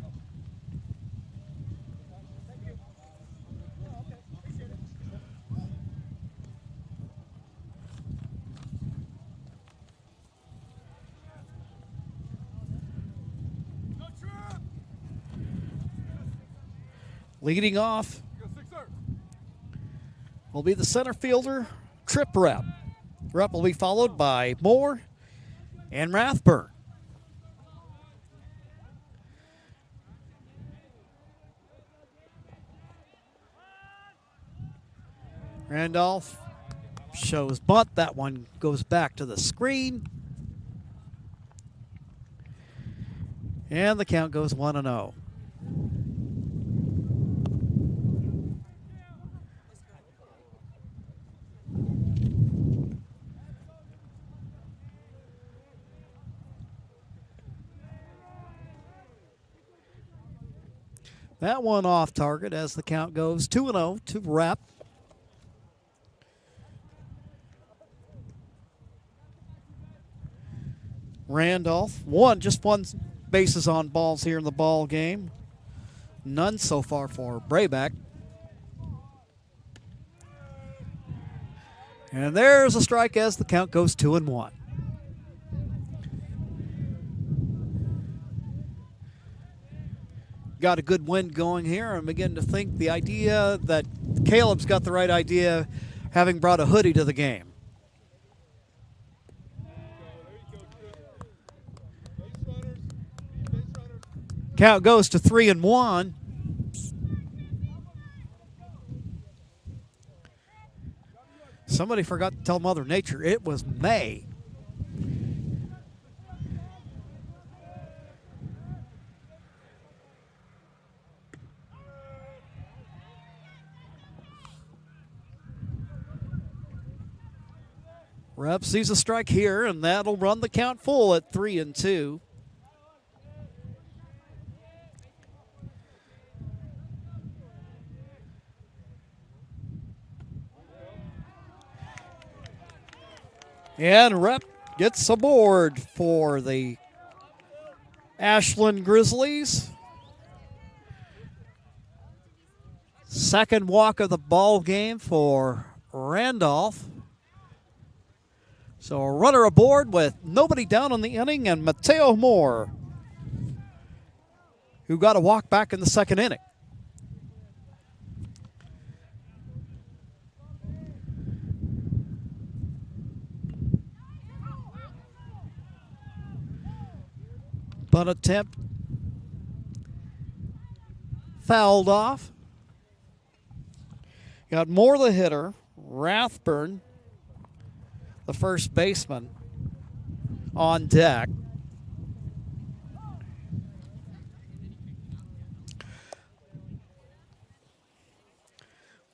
Leading off will be the center fielder, Trip Rep. Rep will be followed by Moore and Rathburn. Randolph shows bunt. That one goes back to the screen. And the count goes 1-0. That one off target as the count goes 2-0 to Rep. Randolph, just one bases on balls here in the ball game. None so far for Brayback. And there's a strike as the count goes 2-1. Got a good wind going here. I'm beginning to think the idea that Caleb's got the right idea, having brought a hoodie to the game. Count goes to 3-1. Somebody forgot to tell Mother Nature it was May. Rep sees a strike here, and that'll run the count full at 3-2. And Rep gets aboard for the Ashland Grizzlies. Second walk of the ball game for Randolph. So a runner aboard with nobody down in the inning, and Mateo Moore, who got a walk back in the second inning. Bunt attempt fouled off. Got Moore the hitter, Rathburn, the first baseman, on deck.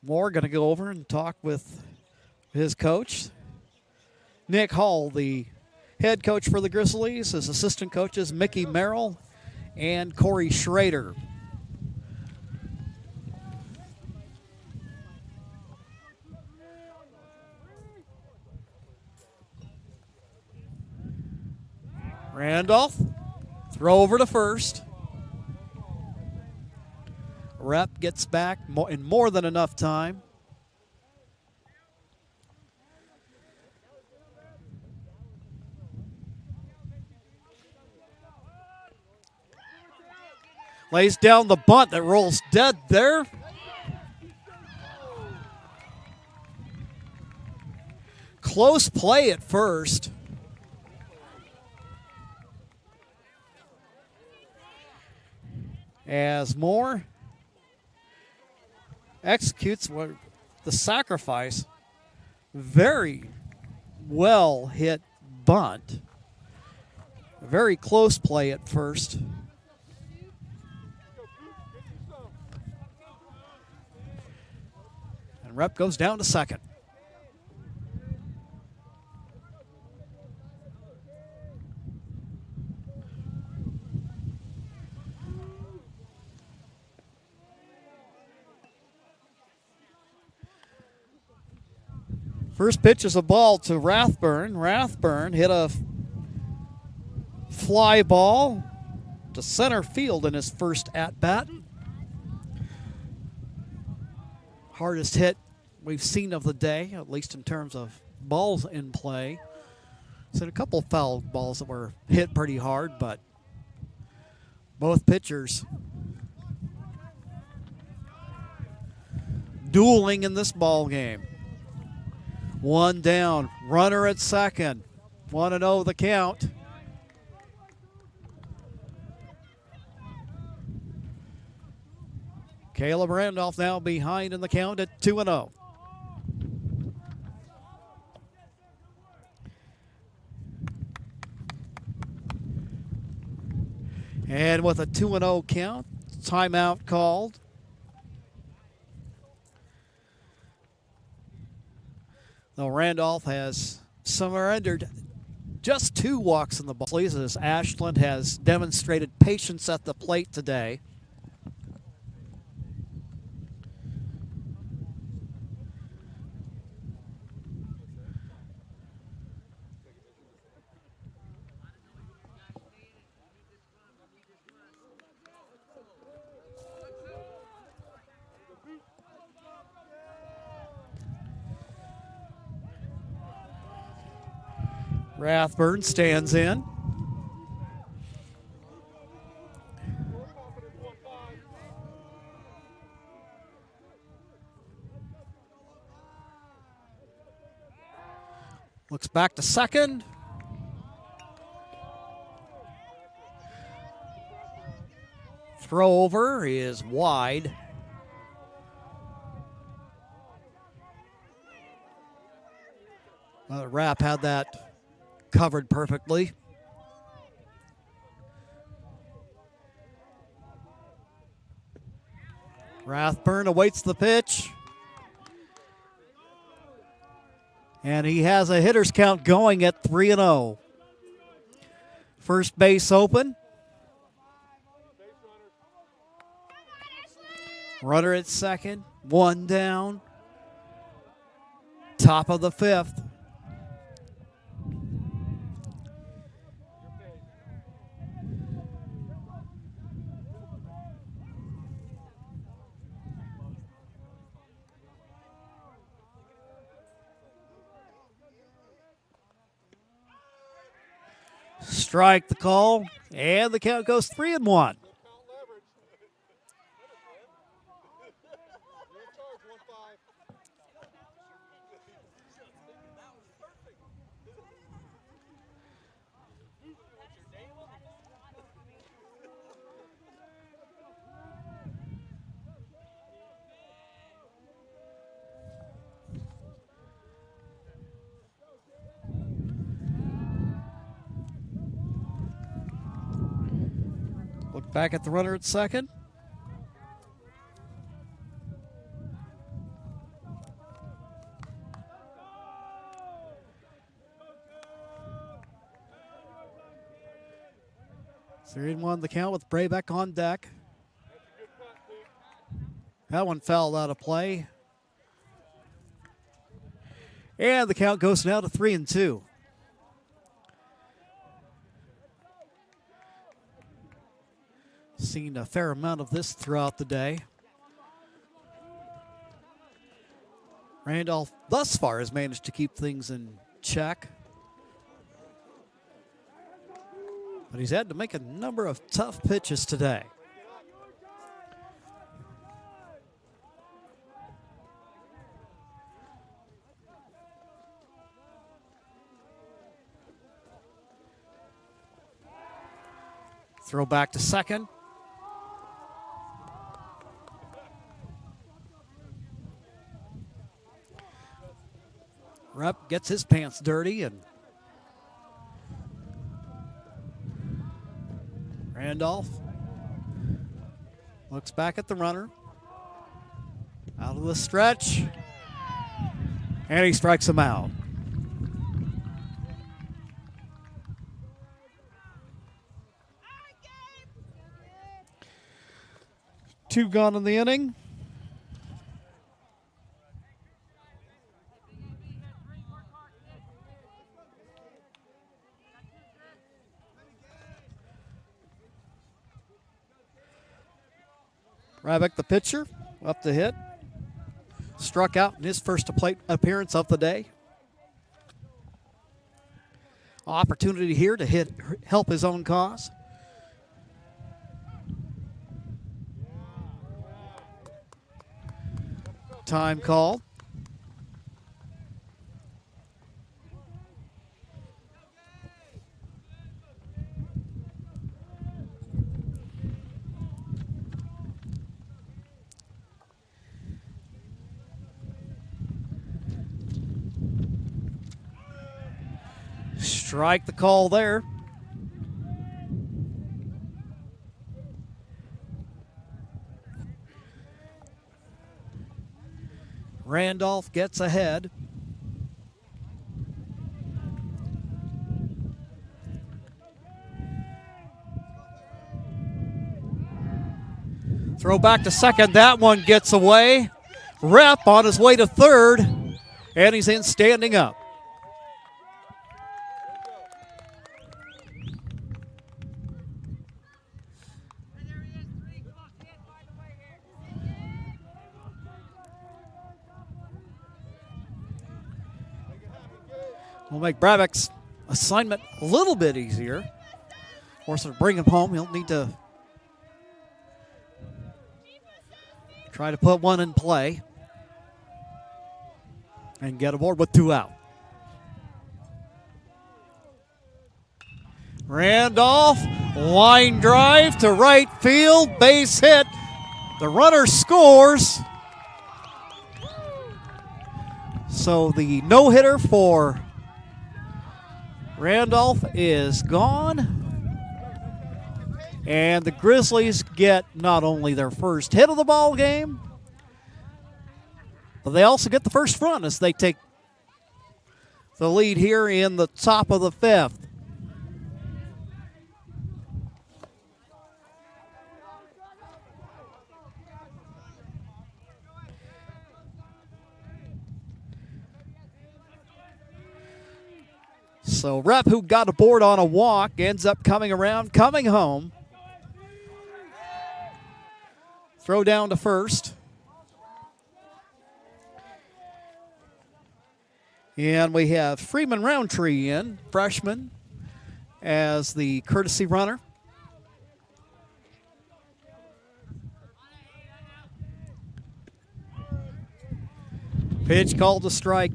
Moore going to go over and talk with his coach, Nick Hall, the head coach for the Grizzlies. His assistant coaches, Mickey Merrill and Corey Schrader. Randolph, throw over to first. Rep gets back in more than enough time. Lays down the bunt that rolls dead there. Close play at first. As Moore executes the sacrifice. Very well hit bunt. Very close play at first. And Rep goes down to second. First pitch is a ball to Rathburn. Rathburn hit a fly ball to center field in his first at-bat. Hardest hit we've seen of the day, at least in terms of balls in play. So a couple foul balls that were hit pretty hard, but both pitchers dueling in this ball game. One down, runner at second. 1-0 the count. Caleb Randolph now behind in the count at 2-0. And with a 2-0 count, timeout called. Though Randolph has surrendered just 2 walks in the ball as Ashland has demonstrated patience at the plate today. Rathburn stands in. Looks back to second. Throw over is wide. Rapp had that covered perfectly. Rathburn awaits the pitch. And he has a hitter's count going at 3-0. First base open. Runner at second. 1 down. Top of the 5th. Strike the call, and the count goes 3-1. Look back at the runner at second. Third one the count with Braybeck on deck. That one fouled out of play. And the count goes now to 3-2. Seen a fair amount of this throughout the day. Randolph thus far has managed to keep things in check. But he's had to make a number of tough pitches today. Throw back to second. Rupp gets his pants dirty, and Randolph looks back at the runner. Out of the stretch, and he strikes him out. Two gone in the inning. Rabeck, the pitcher, up to hit. Struck out in his first plate appearance of the day. Opportunity here to help his own cause. Time called. Strike the call there. Randolph gets ahead. Throw back to second. That one gets away. Rep on his way to third, and he's in standing up. We'll make Brabeck's assignment a little bit easier. Of course, to bring him home, he'll need to try to put one in play and get aboard with 2 out. Randolph, line drive to right field, base hit. The runner scores. So the no-hitter for Randolph is gone. And the Grizzlies get not only their first hit of the ball game, but they also get the first run as they take the lead here in the top of the 5th. So Rep, who got aboard on a walk, ends up coming around, coming home. Throw down to first. And we have Freeman Roundtree in, freshman, as the courtesy runner. Pitch called to strike.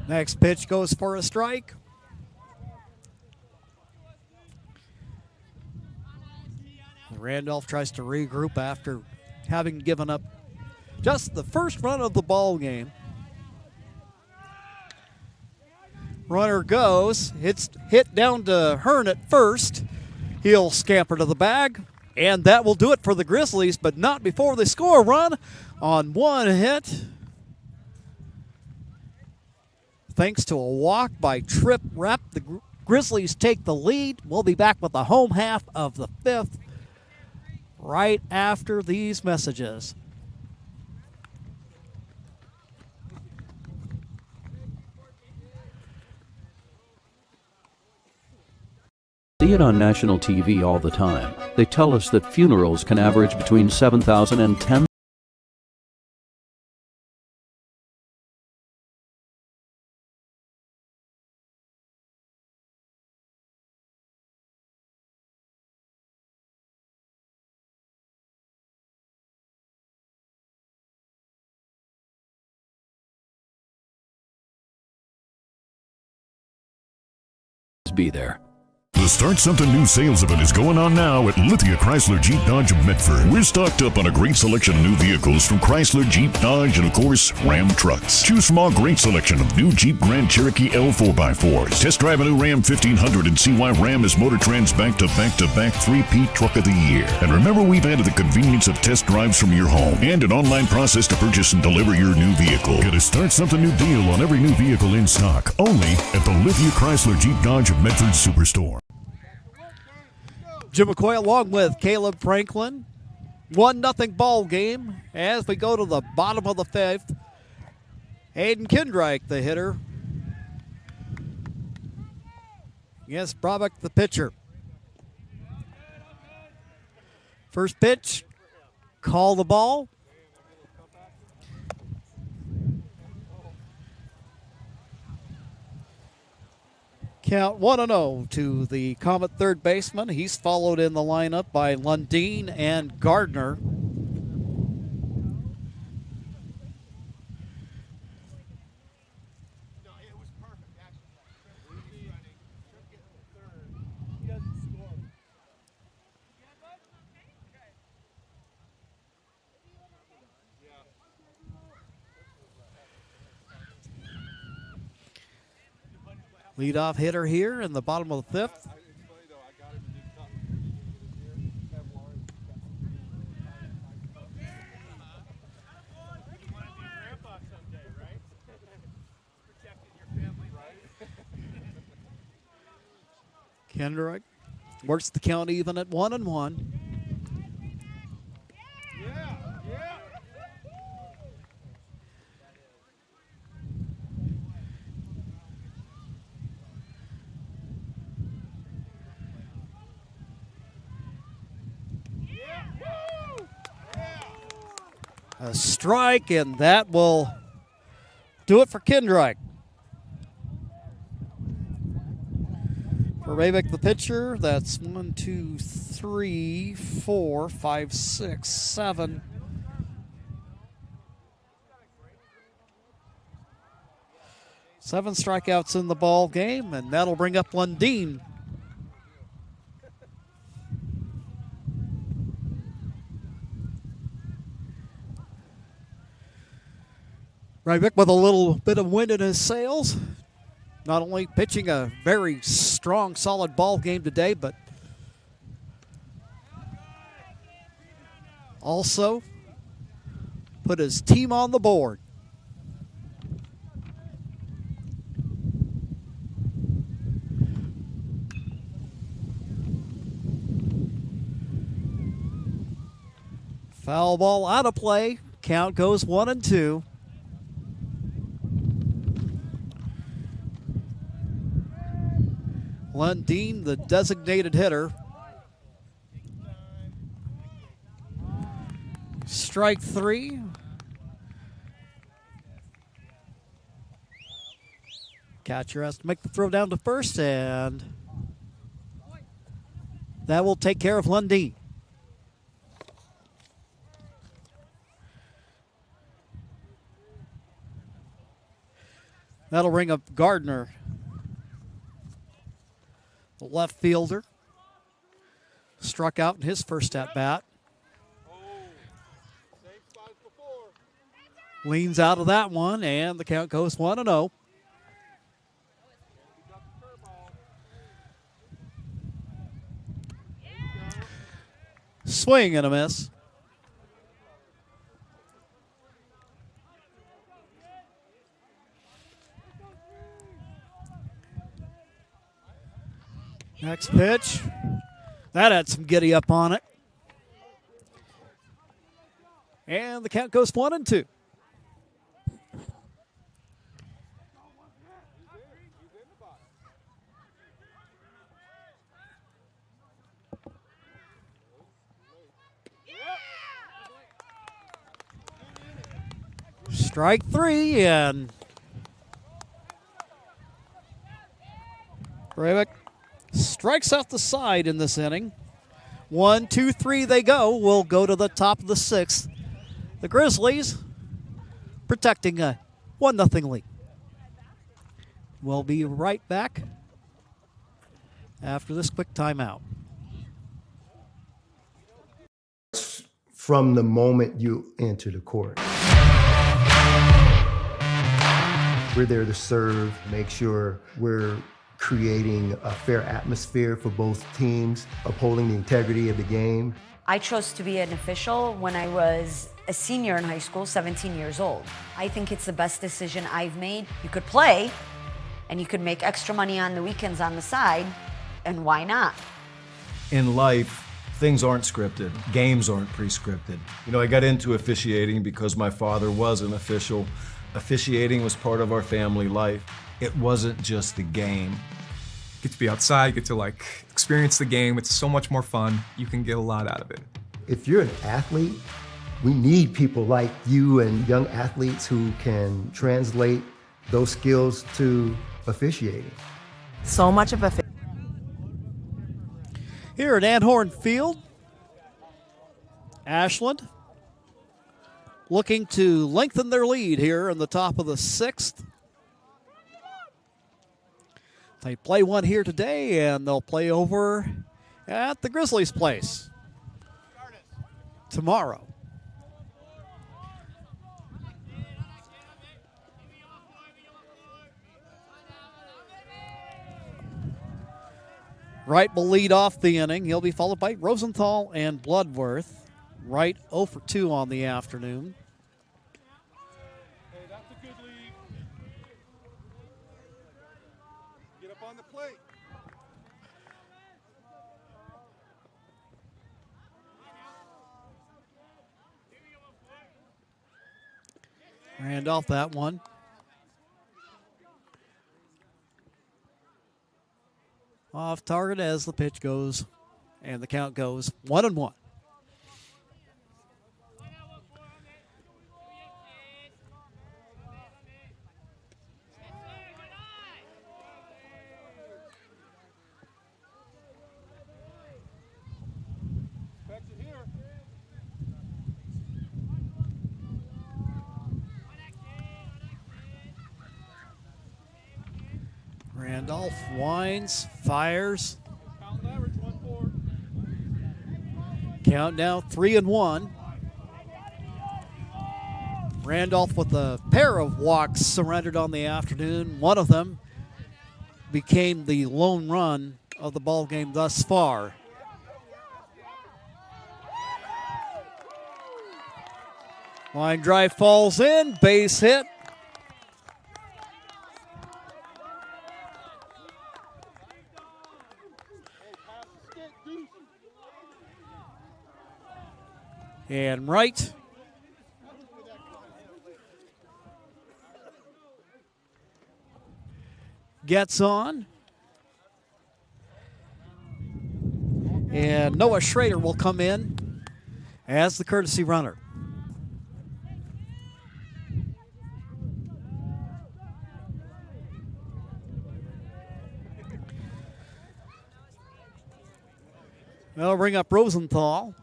Next pitch goes for a strike. Randolph tries to regroup after having given up just the first run of the ball game. Runner goes. It's hit down to Hearn at first. He'll scamper to the bag, and that will do it for the Grizzlies, but not before they score a run on one hit. Thanks to a walk by Trip Rep, the Grizzlies take the lead. We'll be back with the home half of the 5th right after these messages. See it on national TV all the time. They tell us that funerals can average between 7,000 and 10,000. Be there. The Start Something New sales event is going on now at Lithia Chrysler Jeep Dodge of Medford. We're stocked up on a great selection of new vehicles from Chrysler, Jeep, Dodge, and of course, Ram trucks. Choose from our great selection of new Jeep Grand Cherokee L 4x4s. Test drive a new Ram 1500 and see why Ram is Motor Trend's back-to-back 3P Truck of the Year. And remember, we've added the convenience of test drives from your home and an online process to purchase and deliver your new vehicle. Get a Start Something New deal on every new vehicle in stock, only at the Lithia Chrysler Jeep Dodge of Medford Superstore. Jim McCoy along with Caleb Franklin. 1-0 ball game as we go to the bottom of the fifth. Hayden Kendrick, the hitter. Yes, Brabeck, the pitcher. First pitch, call the ball. Count 1-0 to the Comet third baseman. He's followed in the lineup by Lundeen and Gardner. Leadoff hitter here in the bottom of the fifth. Kendrick works the count even at 1-1. A strike, and that will do it for Kendrick. For Rabeck, the pitcher, that's 1, 2, 3, 4, 5, 6, 7. Seven strikeouts in the ball game, and that'll bring up Lundeen. Rabeck with a little bit of wind in his sails. Not only pitching a very strong, solid ball game today, but also put his team on the board. Foul ball out of play. Count goes 1-2. Lundeen, the designated hitter. Strike three. Catcher has to make the throw down to first, and that will take care of Lundeen. That'll bring up Gardner, the left fielder. Struck out in his first at-bat. Leans out of that one, and the count goes 1-0. Swing and a miss. Next pitch. That had some giddy up on it. And the count goes 1-2. Strike three, and Rabeck strikes out the side in this inning. 1, 2, 3 they go. We'll go to the top of the sixth. The Grizzlies protecting a 1-0 lead. We'll be right back after this quick timeout. From the moment you enter the court. We're there to serve, make sure we're creating a fair atmosphere for both teams, upholding the integrity of the game. I chose to be an official when I was a senior in high school, 17 years old. I think it's the best decision I've made. You could play, and you could make extra money on the weekends on the side, and why not? In life, things aren't scripted. Games aren't pre-scripted. You know, I got into officiating because my father was an official. Officiating was part of our family life. It wasn't just a game. Get to be outside, get to like experience the game. It's so much more fun. You can get a lot out of it. If you're an athlete, we need people like you and young athletes who can translate those skills to officiating. So much of a Here at Anhorn Field, Ashland looking to lengthen their lead here in the top of the 6th. They play one here today, and they'll play over at the Grizzlies' place tomorrow. Wright will lead off the inning. He'll be followed by Rosenthal and Bloodworth. Wright 0 for 2 on the afternoon. Hey, that's a good lead. Get up on the plate. Randolph that one. Off target as the pitch goes and the count goes 1-1. Randolph winds, fires. Count now 3-1. Randolph with a pair of walks surrendered on the afternoon. One of them became the lone run of the ball game thus far. Line drive falls in, base hit. And Wright gets on. And Noah Schrader will come in as the courtesy runner. They'll bring up Rosenthal.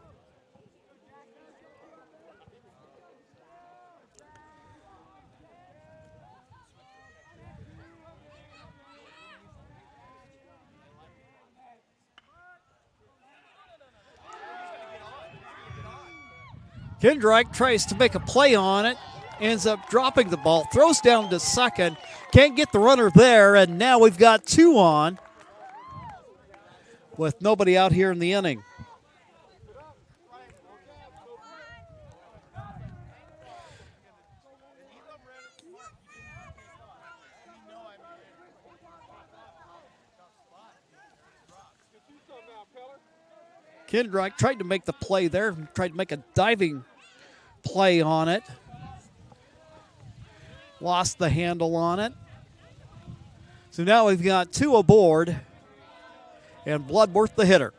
Kendrick tries to make a play on it, ends up dropping the ball, throws down to second, can't get the runner there, and now we've got 2 on with nobody out here in the inning. Kendrick tried to make the play there, tried to make a diving play on it. Lost the handle on it. So now we've got 2 aboard, and Bloodworth the hitter.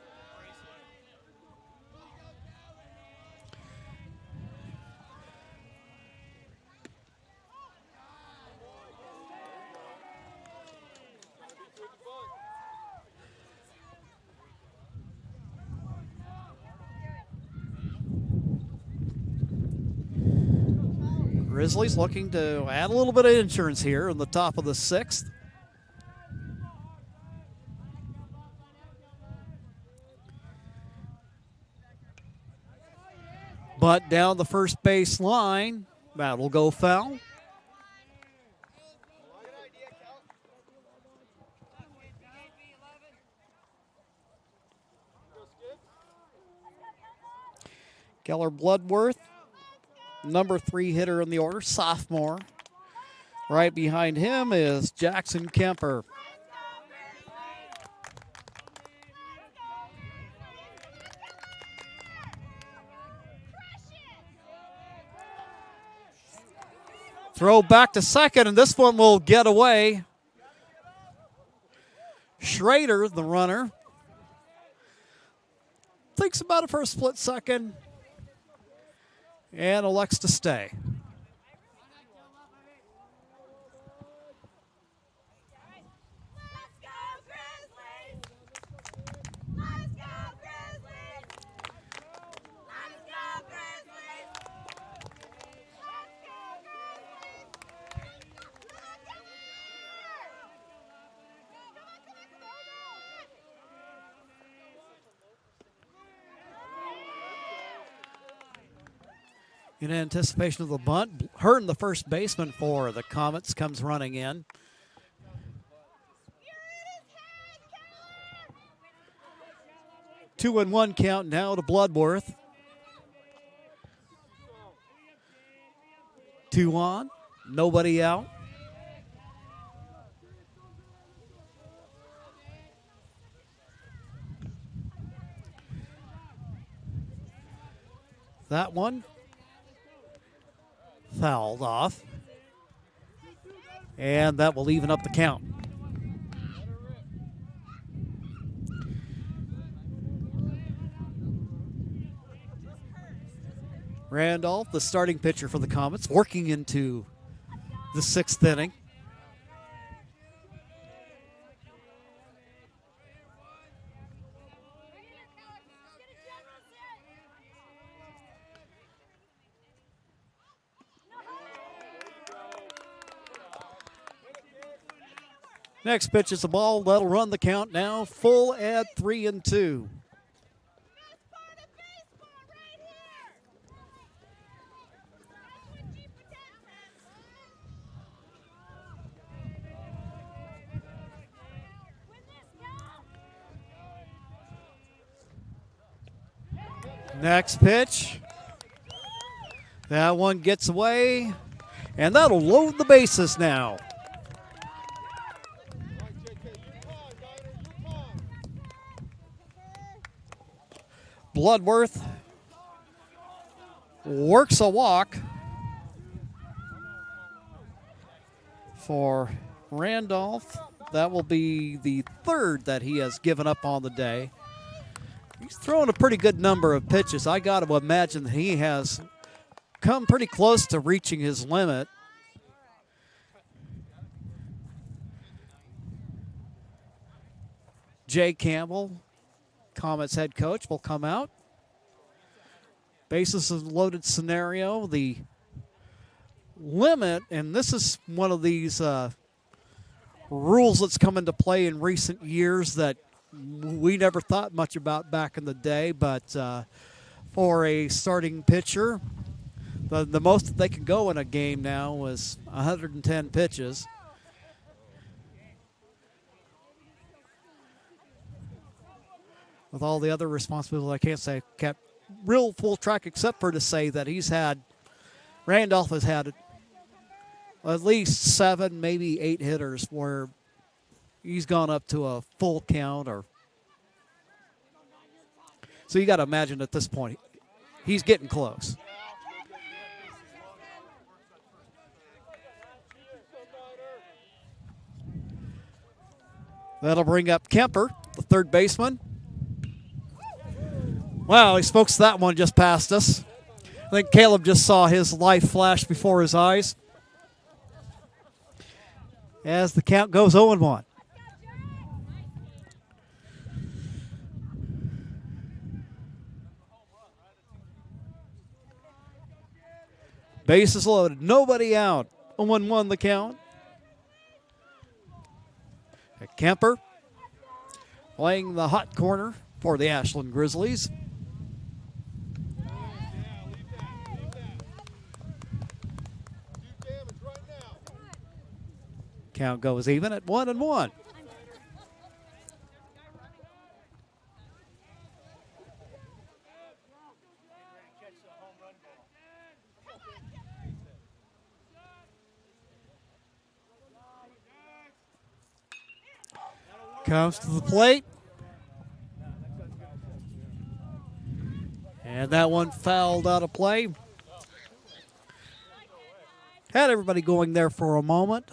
Grizzlies looking to add a little bit of insurance here in the top of the 6th. bunt down the first base line. That'll go foul. Keller Bloodworth, number 3 hitter in the order, sophomore. Right behind him is Jackson Kemper. Throw back to second, and this one will get away. Schrader, the runner, thinks about it for a split second and elects to stay. In anticipation of the bunt, Hearn, the first baseman for the Comets, comes running in. Two and one count now to Bloodworth. 2 on, nobody out. That one fouled off, and that will even up the count. Randolph, the starting pitcher for the Comets, working into the 6th inning. Next pitch is a ball. That'll run the count now. Full at 3-2. Next pitch. That one gets away, and that'll load the bases now. Bloodworth works a walk for Randolph. That will be the 3rd that he has given up on the day. He's thrown a pretty good number of pitches. I got to imagine that he has come pretty close to reaching his limit. Jay Campbell, Comets head coach, will come out. Bases loaded scenario. The limit, and this is one of these rules that's come into play in recent years that we never thought much about back in the day, but for a starting pitcher, the most that they can go in a game now was 110 pitches. With all the other responsibilities, I can't say kept real full track, except for to say that Randolph has had at least 7, maybe 8 hitters where he's gone up to a full count. So you got to imagine at this point, he's getting close. That'll bring up Kemper, the 3rd baseman. Wow, he smokes that one just past us. I think Caleb just saw his life flash before his eyes as the count goes 0-1. Bases loaded, nobody out. 0-1 the count. Kemper playing the hot corner for the Ashland Grizzlies. Count goes even at 1-1. Comes to the plate. And that one fouled out of play. Had everybody going there for a moment.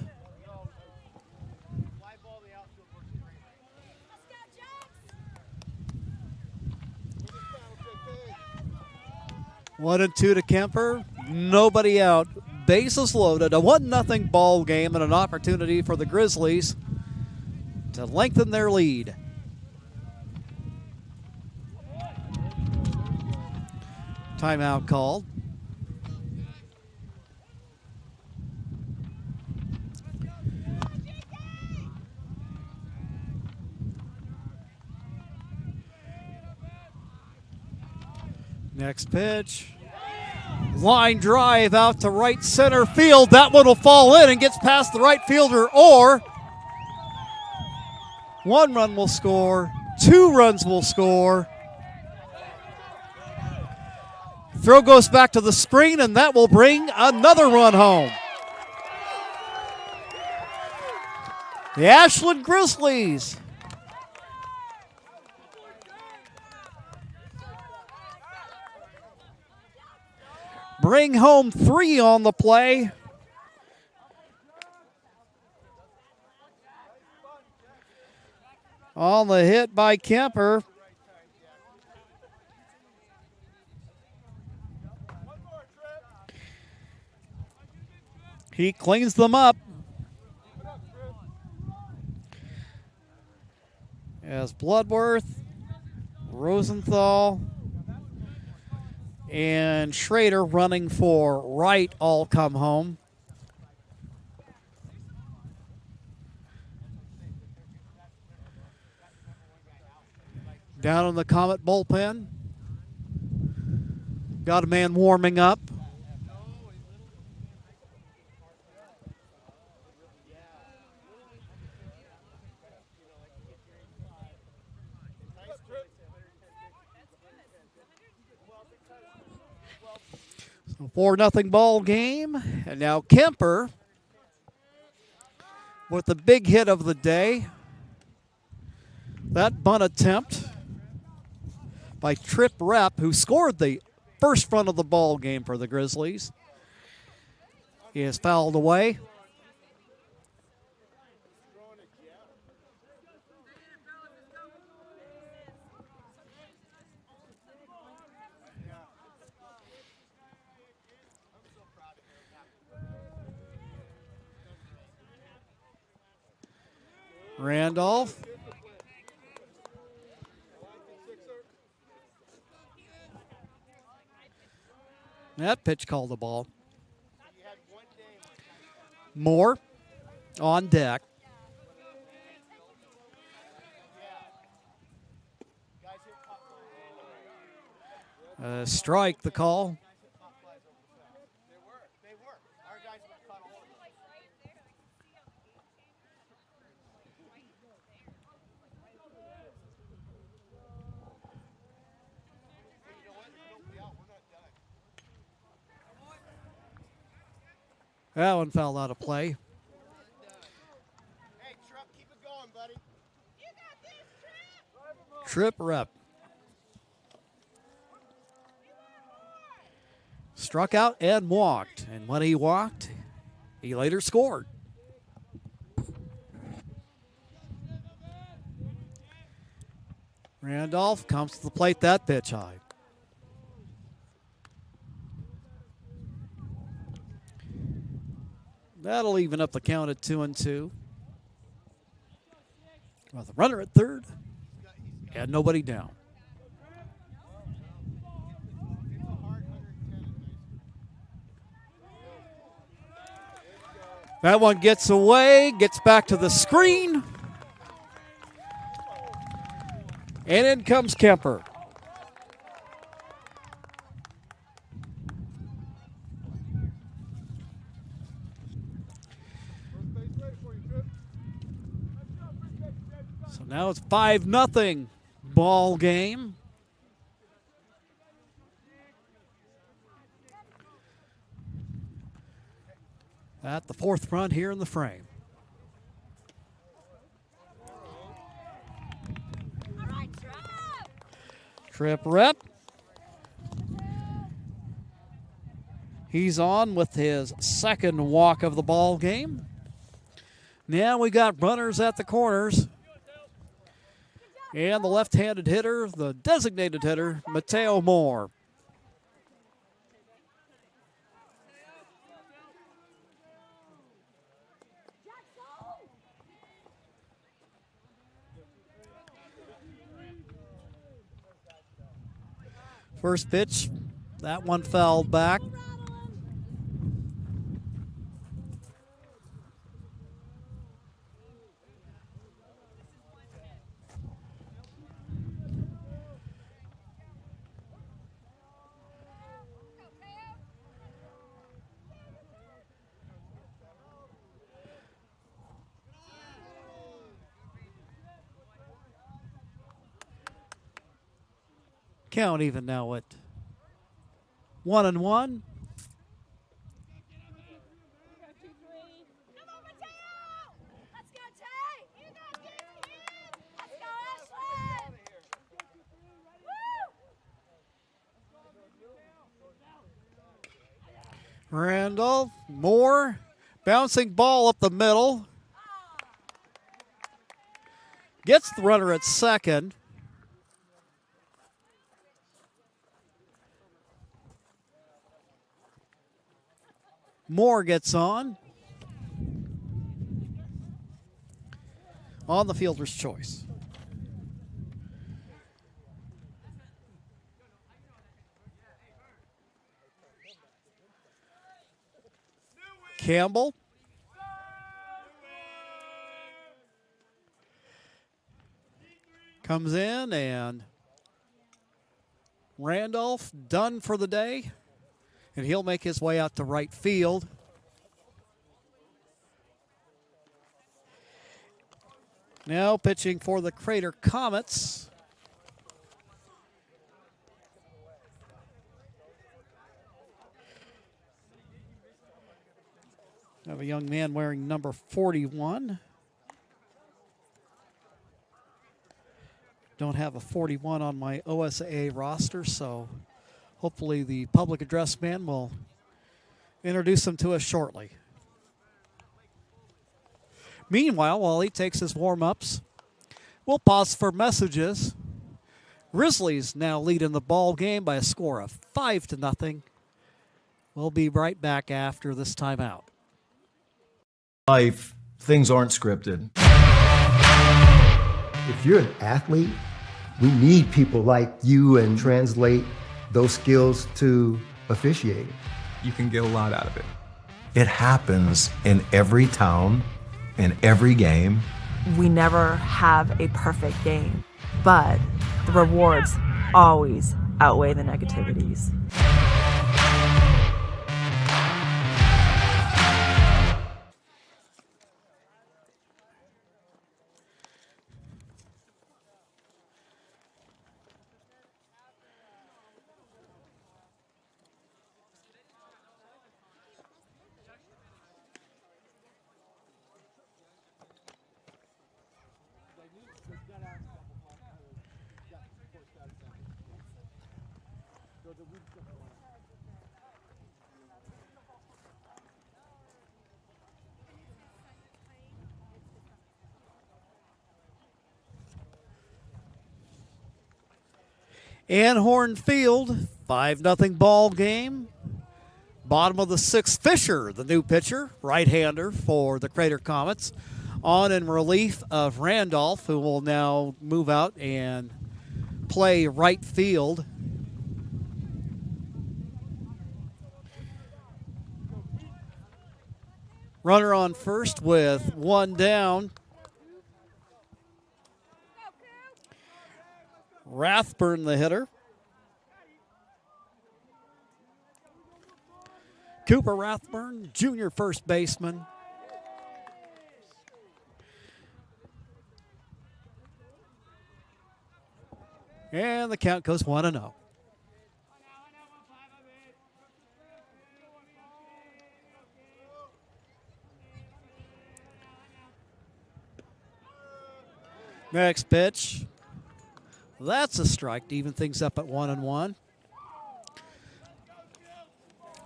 One and two to Kemper. Nobody out. Bases loaded. A 1-0 ball game and an opportunity for the Grizzlies to lengthen their lead. Timeout called. Next pitch. Line drive out to right center field. That one will fall in and gets past the right fielder, or 1 run will score, 2 runs will score. Throw goes back to the screen, and that will bring another run home. The Ashland Grizzlies bring home 3 on the play. On the hit by Kemper. He cleans them up. As Bloodworth, Rosenthal, and Schrader running for right all come home. Down in the Comet bullpen. Got a man warming up. So 4-0 ball game. And now Kemper with the big hit of the day. That bunt attempt by Trip Rep, who scored the first run of the ball game for the Grizzlies, is fouled away. Randolph. That pitch called the ball. Moore on deck. Strike the call. That one fell out of play. Hey, Truck, keep it going, buddy. You got this, Trip Rep. Struck out and walked. And when he walked, he later scored. Randolph comes to the plate, that pitch high. That'll even up the count at 2-2. Well, the runner at third and nobody down. That one gets away, gets back to the screen. And in comes Kemper. Now it's 5-0 ball game. At the fourth run here in the frame. Trip rep. He's on with his second walk of the ball game. Now we got runners at the corners. And the left-handed hitter, the designated hitter, Mateo Moore. First pitch, that one fouled back. Count even now at 1-1. Randall, Moore, bouncing ball up the middle. Gets the runner at second. Moore gets on the fielder's choice. Campbell. Comes in, and Randolph done for the day. And he'll make his way out to right field. Now pitching for the Crater Comets. I have a young man wearing number 41. Don't have a 41 on my OSAA roster, so hopefully the public address man will introduce him to us shortly. Meanwhile, while he takes his warm-ups, we'll pause for messages. Grizzlies now lead in the ball game by a score of 5-0. We'll be right back after this timeout. Life, things aren't scripted. If you're an athlete, we need people like you and translate those skills to officiating. You can get a lot out of it. It happens in every town, in every game. We never have a perfect game, but the rewards always outweigh the negativities. Anhorn Field, 5-0 ball game. Bottom of the sixth, Fisher, the new pitcher, right-hander for the Crater Comets, on in relief of Randolph, who will now move out and play right field. Runner on first with one down. Rathburn, the hitter. Cooper Rathburn, junior first baseman. And the count goes 1-0. Next pitch. That's a strike to even things up at 1-1.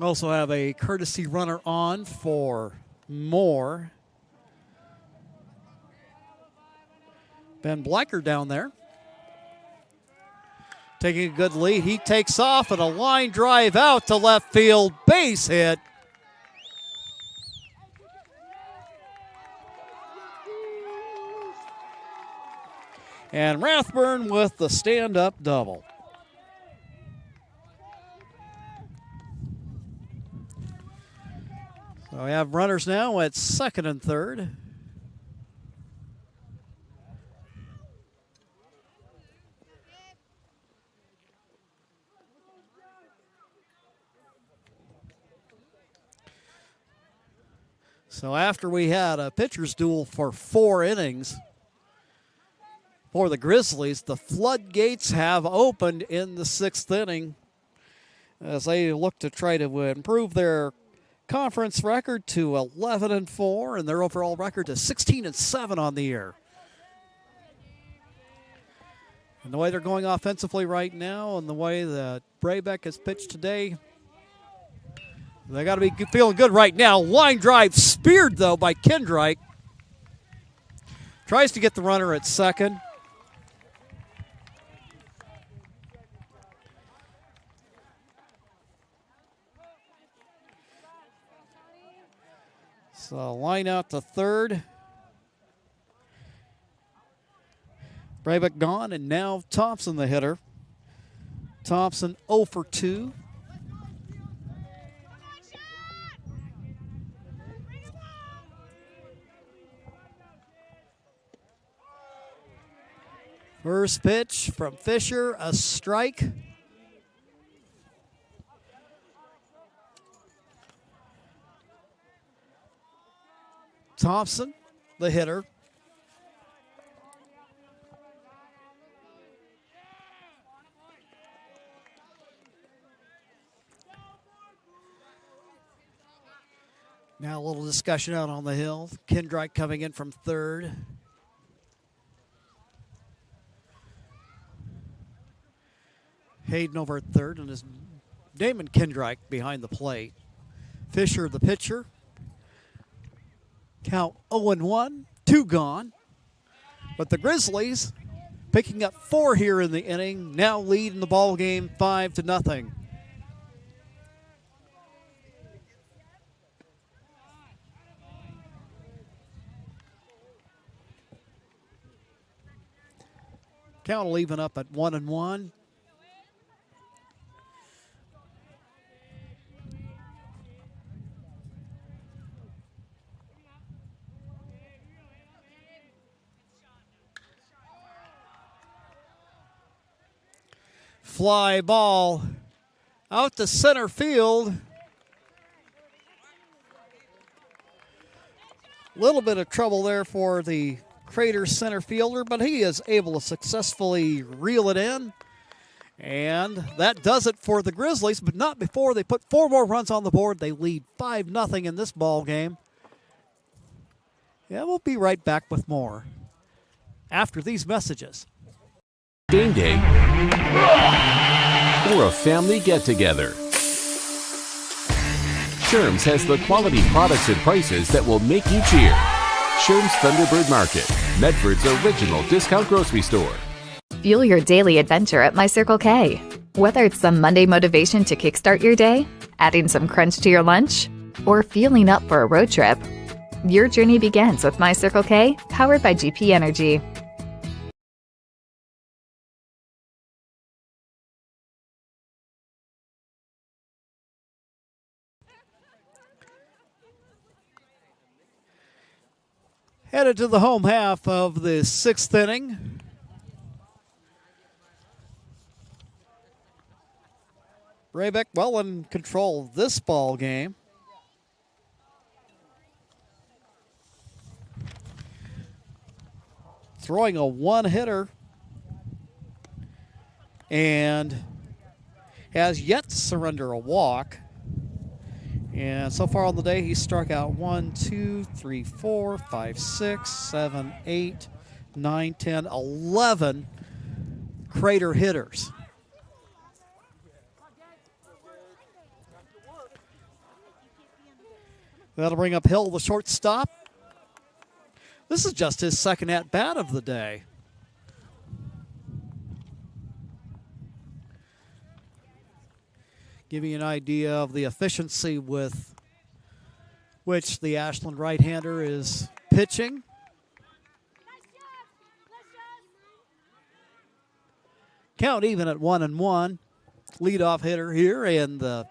Also have a courtesy runner on for Moore. Ben Bleicher down there. Taking a good lead. He takes off and a line drive out to left field. Base hit. And Rathburn with the stand-up double. So we have runners now at second and third. So after we had a pitcher's duel for 4 innings for the Grizzlies, the floodgates have opened in the 6th inning as they look to try to improve their conference record to 11-4 and their overall record to 16-7 on the year. And the way they're going offensively right now and the way that Brabeck has pitched today, they got to be feeling good right now. Line drive speared, though, by Kendrick. Tries to get the runner at second. So line out to third. Brabeck gone, and now Thompson the hitter. Thompson 0 for 2. First pitch from Fisher, a strike. Thompson, the hitter. Now a little discussion out on the hill. Kendrick coming in from third. Hayden over at third, and is Damon Kendrick behind the plate. Fisher, the pitcher. Count 0-1, 2 gone. But the Grizzlies picking up 4 here in the inning, now lead in the ball game 5-0. Count will even up at 1-1. Fly ball out to center field. A little bit of trouble there for the Crater center fielder, but he is able to successfully reel it in. And that does it for the Grizzlies, but not before they put 4 more runs on the board. They lead 5-0 in this ball game. Yeah, we'll be right back with more after these messages. Game day or a family get-together. Sherm's has the quality products and prices that will make you cheer. Sherm's Thunderbird Market, Medford's original discount grocery store. Fuel your daily adventure at My Circle K. Whether it's some Monday motivation to kickstart your day, adding some crunch to your lunch, or fueling up for a road trip, your journey begins with My Circle K, powered by GP Energy. Headed to the home half of the 6th inning. Brabeck well in control of this ball game. Throwing a 1-hitter. and has yet to surrender a walk. And so far on the day, he's struck out 1, 2, 3, 4, 5, 6, 7, 8, 9, 10, 11 Crater hitters. That'll bring up Hill, the shortstop. This is just his second at-bat of the day. Give you an idea of the efficiency with which the Ashland right-hander is pitching. Count even at 1-1. Leadoff hitter here in the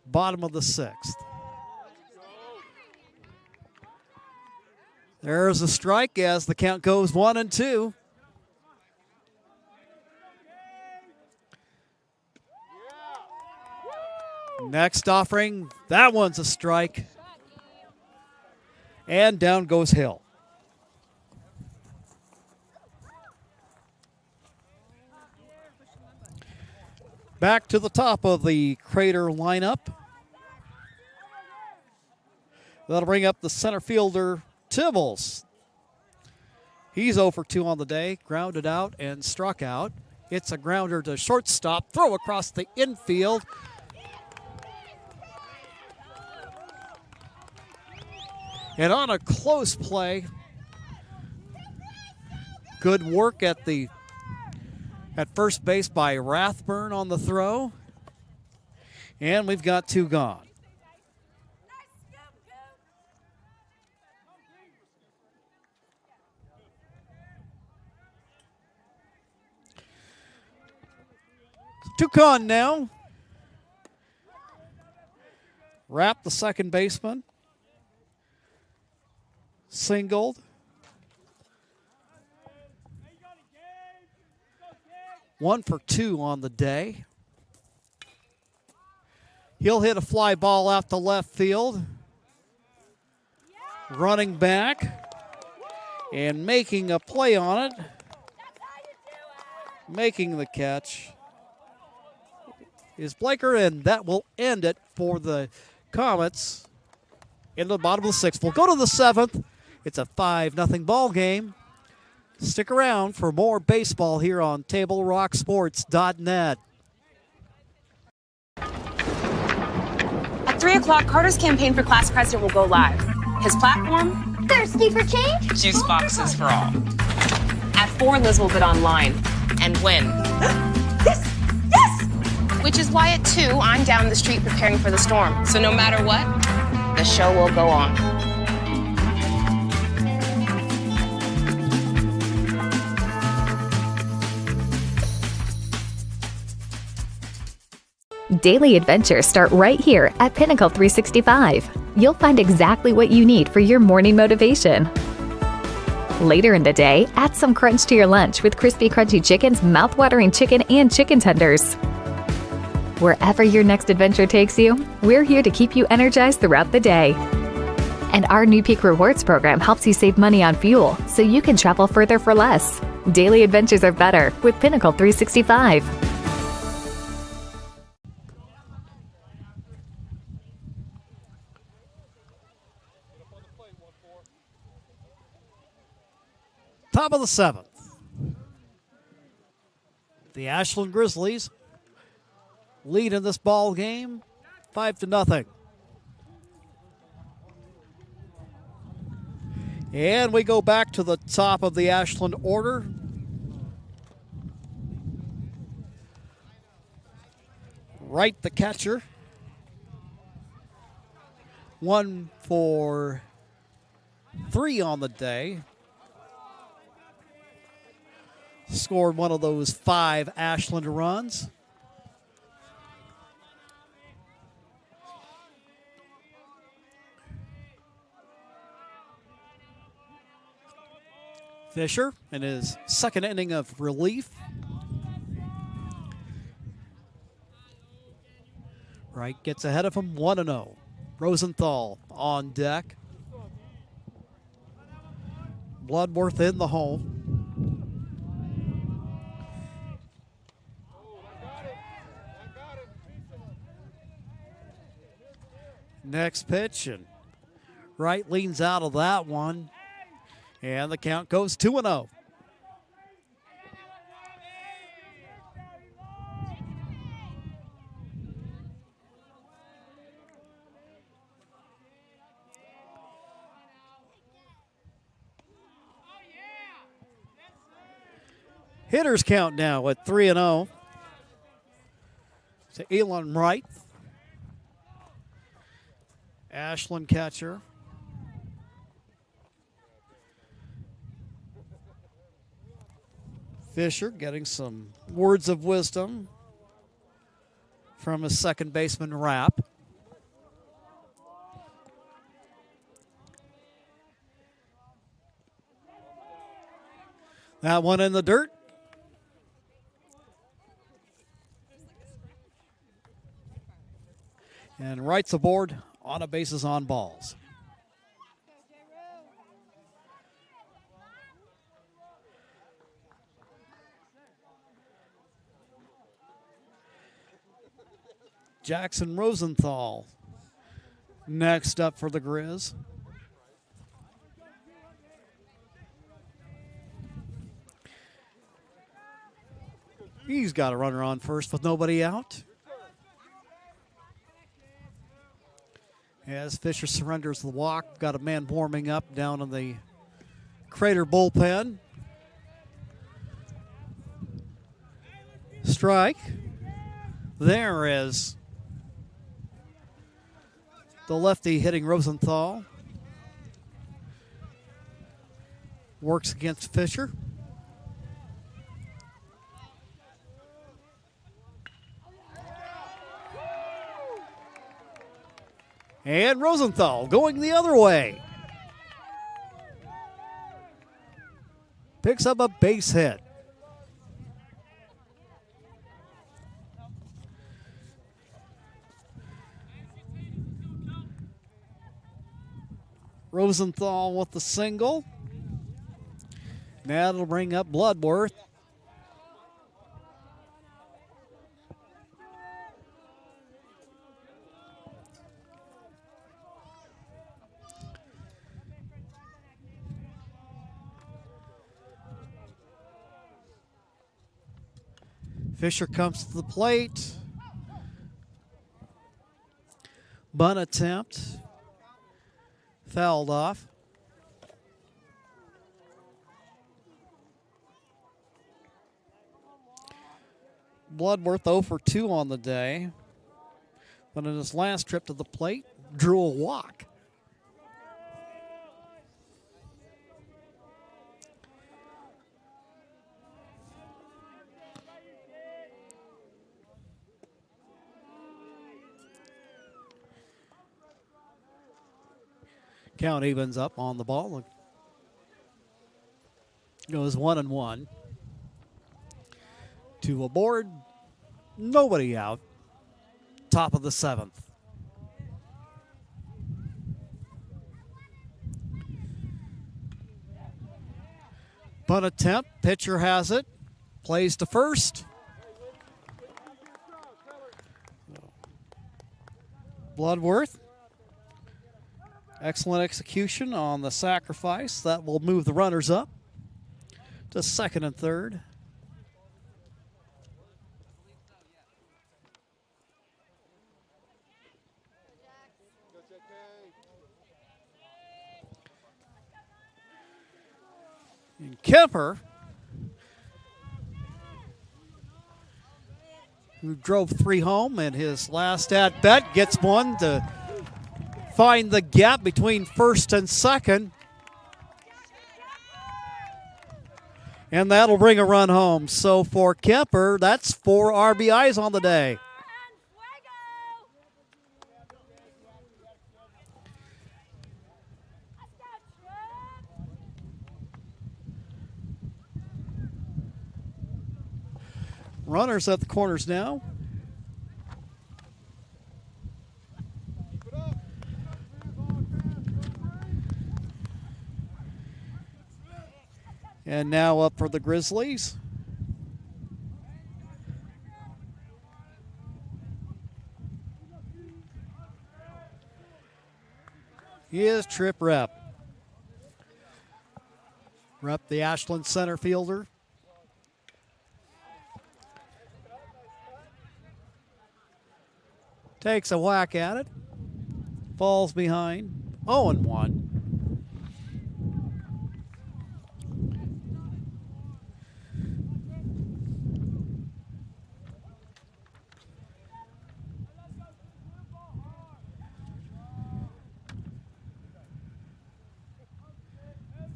bottom of the sixth. There's a strike as the count goes 1-2. Next offering, that one's a strike. And down goes Hill. Back to the top of the Crater lineup. That'll bring up the center fielder, Tibbles. He's 0 for 2 on the day, grounded out and struck out. It's a grounder to shortstop, throw across the infield. And on a close play, good work at first base by Rathburn on the throw. And we've got 2 gone. Two gone now. Rapp, the second baseman. Singled. One for 2 on the day. He'll hit a fly ball out to left field. Running back and making a play on it. Making the catch is Blaker, and that will end it for the Comets in the bottom of the sixth. We'll go to the seventh. It's a 5-0 ball game. Stick around for more baseball here on TableRockSports.net. At 3 o'clock, Carter's campaign for class president will go live. His platform? Thirsty for change? Juice boxes for all. At 4, Liz will bid online and win. Yes! Which is why at 2, I'm down the street preparing for the storm. So no matter what, the show will go on. Daily adventures start right here at Pinnacle 365. You'll find exactly what you need for your morning motivation. Later in the day, add some crunch to your lunch with crispy, crunchy chicken's mouth-watering chicken and chicken tenders. Wherever your next adventure takes you, we're here to keep you energized throughout the day. And our new Peak Rewards program helps you save money on fuel so you can travel further for less. Daily adventures are better with Pinnacle 365. Top of the seventh. The Ashland Grizzlies lead in this ball game 5-0. And we go back to the top of the Ashland order. Wright, the catcher. 1 for 3 on the day. Scored one of those 5 Ashland runs. Fisher in his second inning of relief. Wright gets ahead of him 1-0. Rosenthal on deck. Bloodworth in the home. Next pitch, and Wright leans out of that one. And the count goes 2-0. Hitters count now at 3-0. To Elon Wright. Ashland catcher. Fisher getting some words of wisdom from his second baseman, Rapp. That one in the dirt. And Wright's aboard on a bases on balls. Jackson Rosenthal next up for the Grizz. He's got a runner on first with nobody out. As Fisher surrenders the walk, got a man warming up down in the Crater bullpen. Strike. There is the lefty hitting Rosenthal. Works against Fisher. And Rosenthal going the other way. Picks up a base hit. Rosenthal with the single. Now it'll bring up Bloodworth. Fisher comes to the plate. Bunt attempt. Fouled off. Bloodworth 0 for 2 on the day. But in his last trip to the plate, drew a walk. Count evens up on the ball. Goes 1-1. 2 aboard. Nobody out. Top of the 7th. Bunt attempt. Pitcher has it. Plays to first. Bloodworth. Excellent execution on the sacrifice. That will move the runners up to second and third. And Kemper, who drove 3 home in his last at-bat, gets one to find the gap between first and second. And that'll bring a run home. So for Kemper, that's 4 RBIs on the day. Runners at the corners now. And now up for the Grizzlies. is Trip Rep. Rep, the Ashland center fielder. Takes a whack at it. Falls behind. 0-1.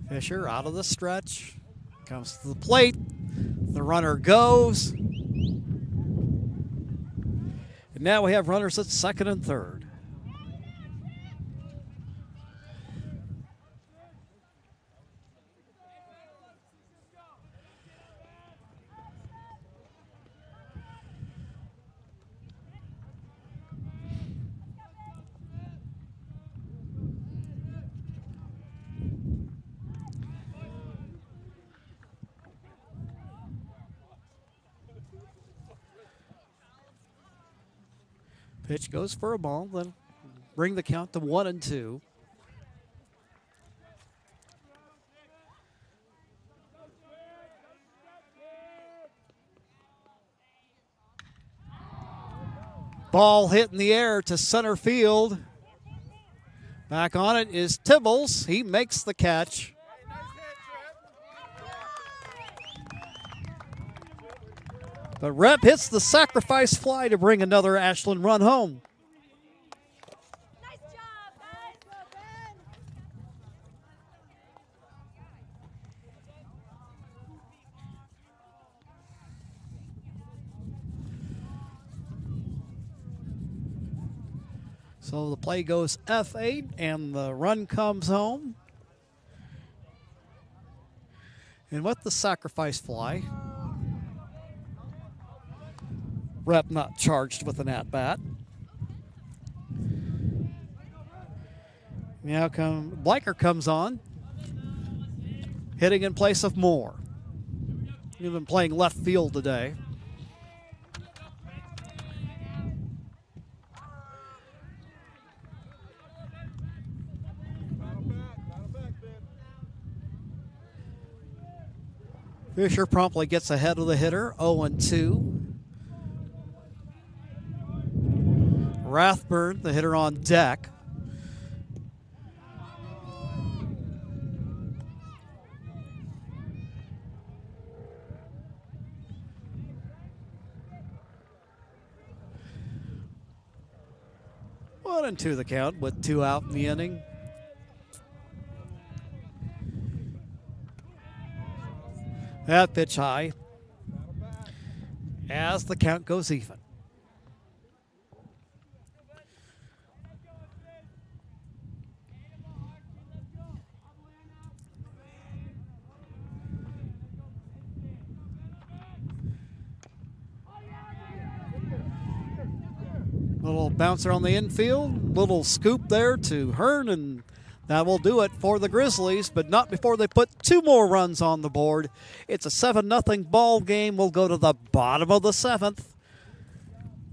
Fisher out of the stretch. Comes to the plate. The runner goes. And now we have runners at second and third. Pitch goes for a ball, then bring the count to 1-2. Ball hit in the air to center field. Back on it is Tibbles. He makes the catch. But Rep hits the sacrifice fly to bring another Ashland run home. Nice job, guys. Go, Ben. So the play goes F8 and the run comes home. And with the sacrifice fly, Rep not charged with an at-bat. Now Bleicher comes on, hitting in place of Moore. He's been playing left field today. Fisher promptly gets ahead of the hitter, 0-2. Rathburn, the hitter on deck. One and two the count with 2 out in the inning. That pitch high as the count goes even. Little bouncer on the infield, little scoop there to Hearn, and that will do it for the Grizzlies, but not before they put 2 more runs on the board. It's a 7-0 ball game. We'll go to the bottom of the 7th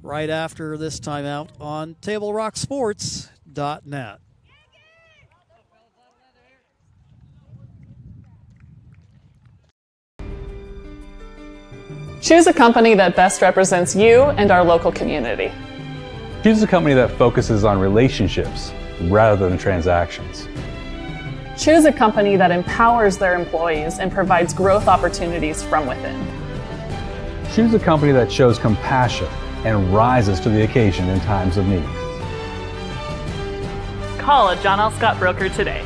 right after this timeout on TableRockSports.net. Choose a company that best represents you and our local community. Choose a company that focuses on relationships rather than transactions. Choose a company that empowers their employees and provides growth opportunities from within. Choose a company that shows compassion and rises to the occasion in times of need. Call a John L. Scott broker today.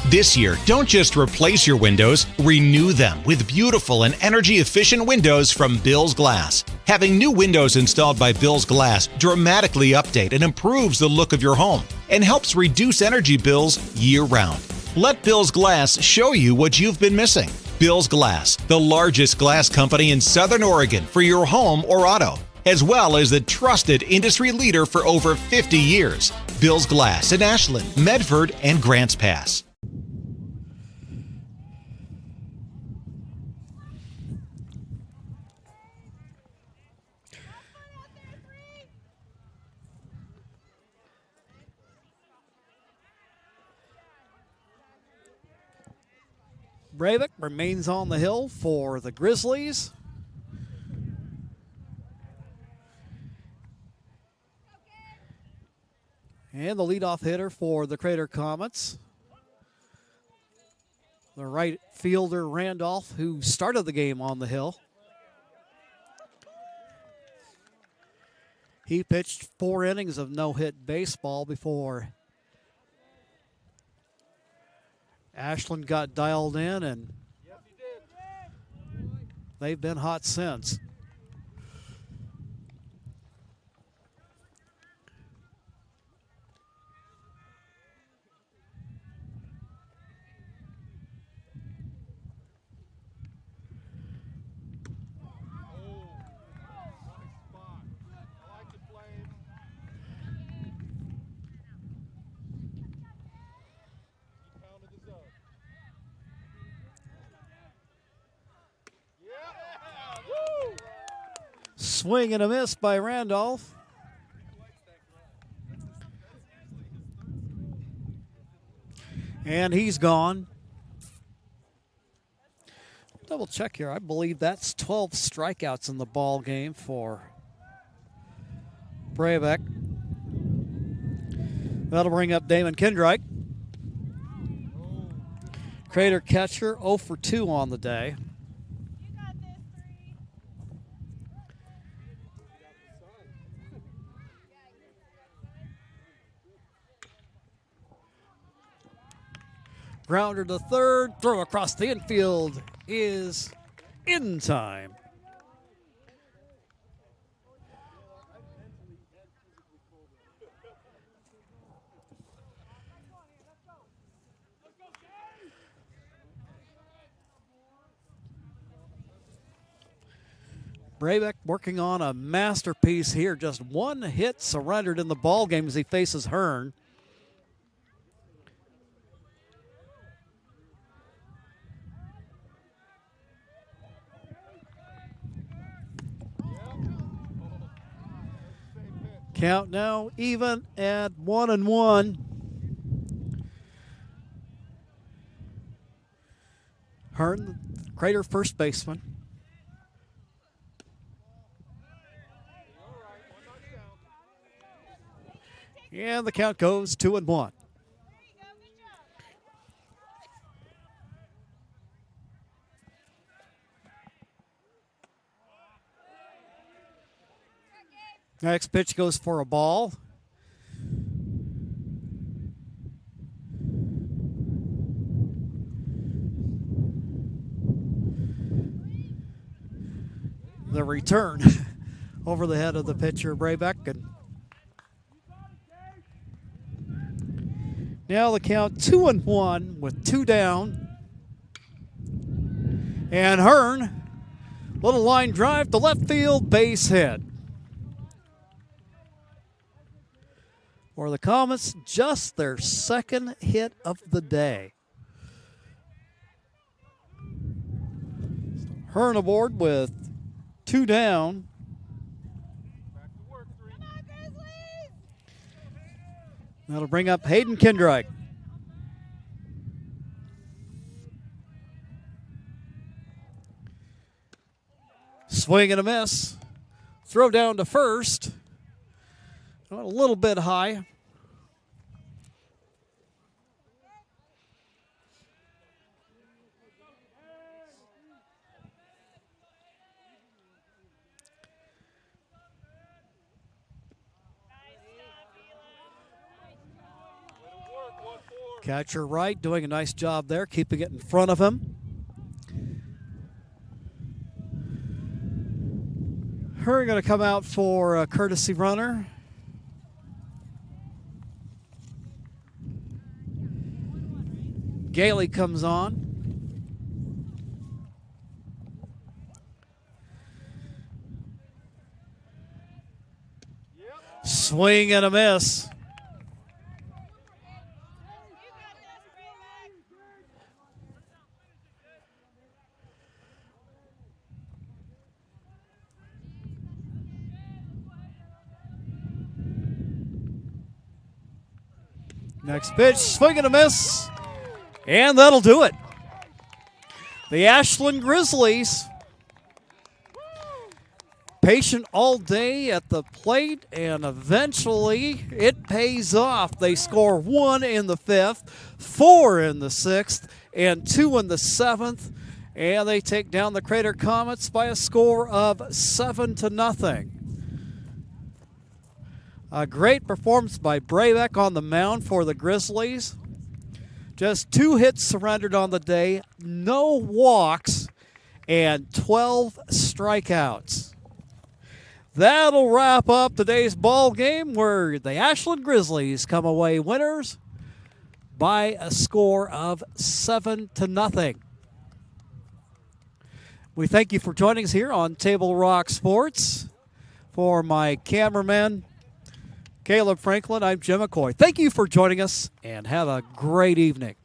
This year, don't just replace your windows, renew them with beautiful and energy-efficient windows from Bill's Glass. Having new windows installed by Bill's Glass dramatically update and improves the look of your home and helps reduce energy bills year-round. Let Bill's Glass show you what you've been missing. Bill's Glass, the largest glass company in Southern Oregon for your home or auto, as well as the trusted industry leader for over 50 years. Bill's Glass in Ashland, Medford, and Grants Pass. Breivik remains on the hill for the Grizzlies. And the leadoff hitter for the Crater Comets, the right fielder Randolph, who started the game on the hill. He pitched 4 innings of no-hit baseball before Ashland got dialed in, and they've been hot since. Swing and a miss by Randolph. And he's gone. Double check here. I believe that's 12 strikeouts in the ball game for Breivik. That'll bring up Damon Kendrick. Crater catcher 0 for 2 on the day. Grounder to third, throw across the infield is in time. Breivik working on a masterpiece here. Just 1 hit surrendered in the ball game as he faces Hearn. Count now even at 1-1. Hearn, Crater first baseman. And the count goes 2-1. Next pitch goes for a ball. The return over the head of the pitcher, Breivik. And now the count 2-1 with 2 down. And Hearn, little line drive to left field, base hit. For the Comets, just their 2nd hit of the day. Hearn aboard with 2 down. That'll bring up Hayden Kendrick. Swing and a miss. Throw down to first. A little bit high. Catcher right doing a nice job there, keeping it in front of him. We're going to come out for a courtesy runner. Gailey comes on. Swing and a miss. Next pitch, swing and a miss, and that'll do it. The Ashland Grizzlies, patient all day at the plate, and eventually it pays off. They score 1 in the 5th, 4 in the 6th, and 2 in the 7th, and they take down the Crater Comets by a score of 7-0. A great performance by Brabeck on the mound for the Grizzlies. Just 2 hits surrendered on the day, no walks, and 12 strikeouts. That'll wrap up today's ball game, where the Ashland Grizzlies come away winners by a score of 7-0. We thank you for joining us here on Table Rock Sports. For my cameraman, Caleb Franklin, I'm Jim McCoy. Thank you for joining us, and have a great evening.